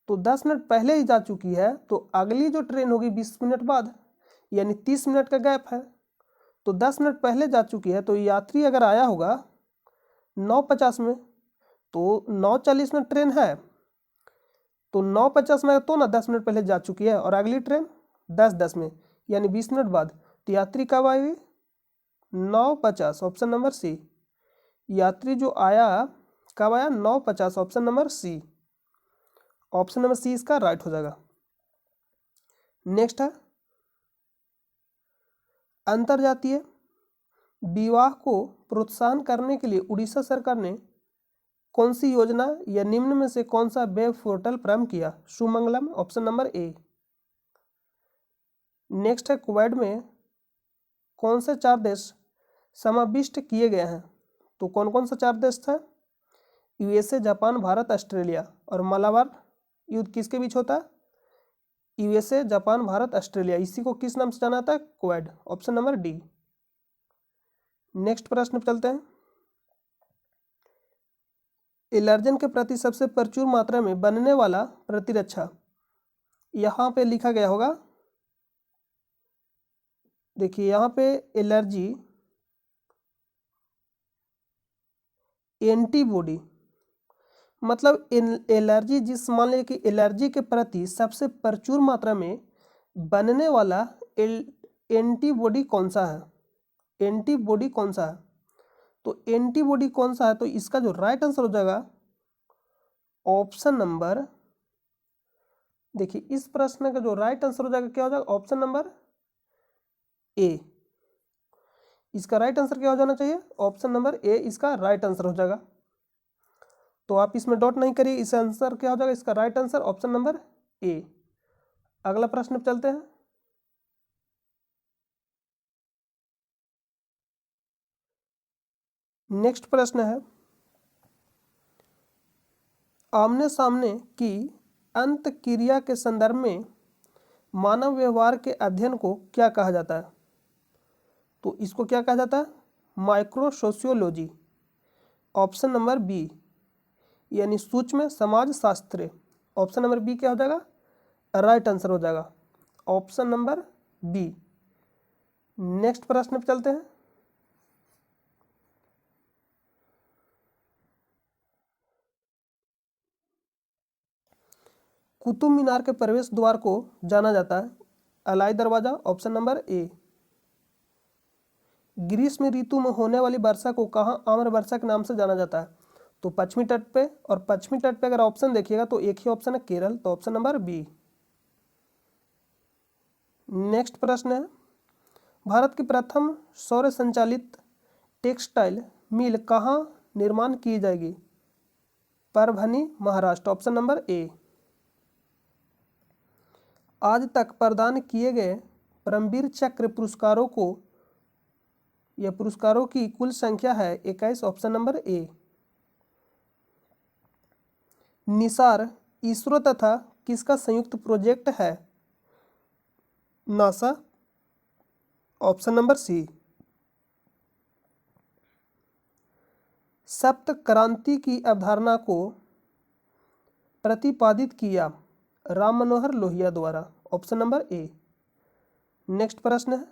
तो 10 मिनट पहले ही जा चुकी है, तो अगली जो ट्रेन होगी 20 मिनट बाद, यानी 30 मिनट का गैप है। तो 10 मिनट पहले जा चुकी है, तो यात्री अगर आया होगा 9:50 में, तो 9:40 में ट्रेन है, तो 9:50 में तो ना 10 मिनट पहले जा चुकी है, और अगली ट्रेन 10:10 में, यानी 20 मिनट बाद। तो यात्री कब आएगी, 9:50, ऑप्शन नंबर सी। यात्री जो आया कब आया, 9:50, option number C. Option number C इसका राइट हो जाएगा। नेक्स्ट है, अंतरजातीय विवाह को प्रोत्साहन करने के लिए उड़ीसा सरकार ने कौन सी योजना या निम्न में से कौन सा वेब पोर्टल प्रारंभ किया, सुमंगलम, ऑप्शन नंबर ए। नेक्स्ट है, क्वेड में कौन से 4 देश समाविष्ट किए गए हैं, तो कौन कौन सा 4 देश था, यूएसए, जापान, भारत, ऑस्ट्रेलिया। और मालाबार युद्ध किसके बीच होता है, यूएसए, जापान, भारत, ऑस्ट्रेलिया। इसी को किस नाम से जाना जाता है, Quad, option number D. Next प्रश्न पर चलते हैं, एलर्जन के प्रति सबसे प्रचुर मात्रा में बनने वाला प्रतिरक्षा, यहाँ पे लिखा गया होगा, देखिए यहाँ पे एलर्जी एंटीबॉडी, मतलब एलर्जी जिस, मान लीजिए कि एलर्जी के प्रति सबसे प्रचुर मात्रा में बनने वाला एंटीबॉडी कौन सा है, एंटीबॉडी कौन सा है, तो एंटीबॉडी कौन सा है, तो इसका जो राइट आंसर हो जाएगा ऑप्शन नंबर, देखिए इस प्रश्न का जो राइट आंसर हो जाएगा क्या हो जाएगा, ऑप्शन नंबर ए। इसका राइट आंसर क्या हो जाना चाहिए, ऑप्शन नंबर ए इसका राइट आंसर हो जाएगा। तो आप इसमें डॉट नहीं करिए, इस आंसर क्या हो जाएगा, इसका राइट आंसर ऑप्शन नंबर ए। अगला प्रश्न पे चलते हैं, नेक्स्ट प्रश्न है, आमने सामने की अंत क्रिया के संदर्भ में मानव व्यवहार के अध्ययन को क्या कहा जाता है, तो इसको क्या कहा जाता है, micro sociology, option number B, यानी सूक्ष्म समाज शास्त्र। ऑप्शन नंबर बी क्या हो जाएगा, राइट आंसर हो जाएगा, ऑप्शन नंबर बी। नेक्स्ट प्रश्न पे चलते हैं, कुतुब मीनार के प्रवेश द्वार को जाना जाता है अलाई दरवाजा, ऑप्शन नंबर ए। ग्रीष्म ऋतु में होने वाली वर्षा को कहाँ आम्र वर्षा के नाम से जाना जाता है, तो पश्चिमी तट पे, और पश्चिमी तट पे अगर ऑप्शन देखिएगा तो एक ही ऑप्शन है केरल, तो ऑप्शन नंबर बी। नेक्स्ट प्रश्न है, भारत की प्रथम सौर संचालित टेक्सटाइल मिल कहाँ निर्माण की जाएगी, परभनी, महाराष्ट्र, ऑप्शन नंबर ए। आज तक प्रदान किए गए परमवीर चक्र पुरस्कारों को, या पुरस्कारों की कुल संख्या है 21, ऑप्शन नंबर ए। निसार इसरो तथा किसका संयुक्त प्रोजेक्ट है, नासा, ऑप्शन नंबर सी। सप्त क्रांति की अवधारणा को प्रतिपादित किया राम मनोहर लोहिया द्वारा। ऑप्शन नंबर ए। नेक्स्ट प्रश्न है,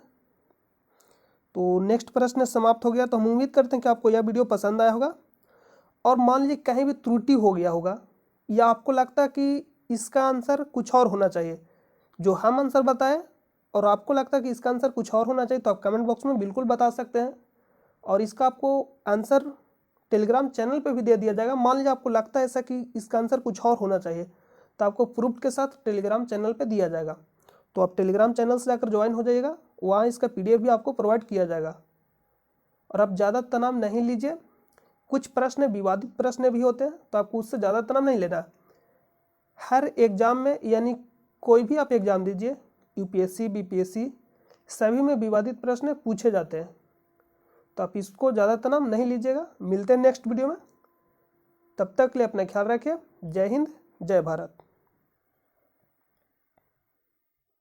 तो नेक्स्ट प्रश्न समाप्त हो गया। तो हम उम्मीद करते हैं कि आपको यह वीडियो पसंद आया होगा। और मान लीजिए कहीं भी त्रुटि हो गया होगा या आपको लगता है कि इसका आंसर कुछ और होना चाहिए, जो हम आंसर बताएं और आपको लगता है कि इसका आंसर कुछ और होना चाहिए, तो आप कमेंट बॉक्स में बिल्कुल बता सकते हैं। और इसका आपको आंसर टेलीग्राम चैनल पे भी दे दिया जाएगा। मान लीजिए आपको लगता है ऐसा कि इसका आंसर कुछ और होना चाहिए, तो आपको प्रूफ के साथ टेलीग्राम चैनल पे दिया जाएगा। तो आप टेलीग्राम चैनल से जाकर ज्वाइन हो जाइएगा, वहाँ इसका PDF भी आपको प्रोवाइड किया जाएगा। और आप ज़्यादा तनाव नहीं लीजिए, कुछ प्रश्न विवादित प्रश्न भी होते हैं, तो आपको उससे ज़्यादा तनाव नहीं लेना। हर एग्जाम में, यानी कोई भी आप एग्जाम दीजिए, UPSC BPSC, सभी में विवादित प्रश्न पूछे जाते हैं। तो आप इसको ज़्यादा तनाव नहीं लीजिएगा। मिलते हैं नेक्स्ट वीडियो में, तब तक के लिए अपना ख्याल रखिए। जय हिंद, जय भारत।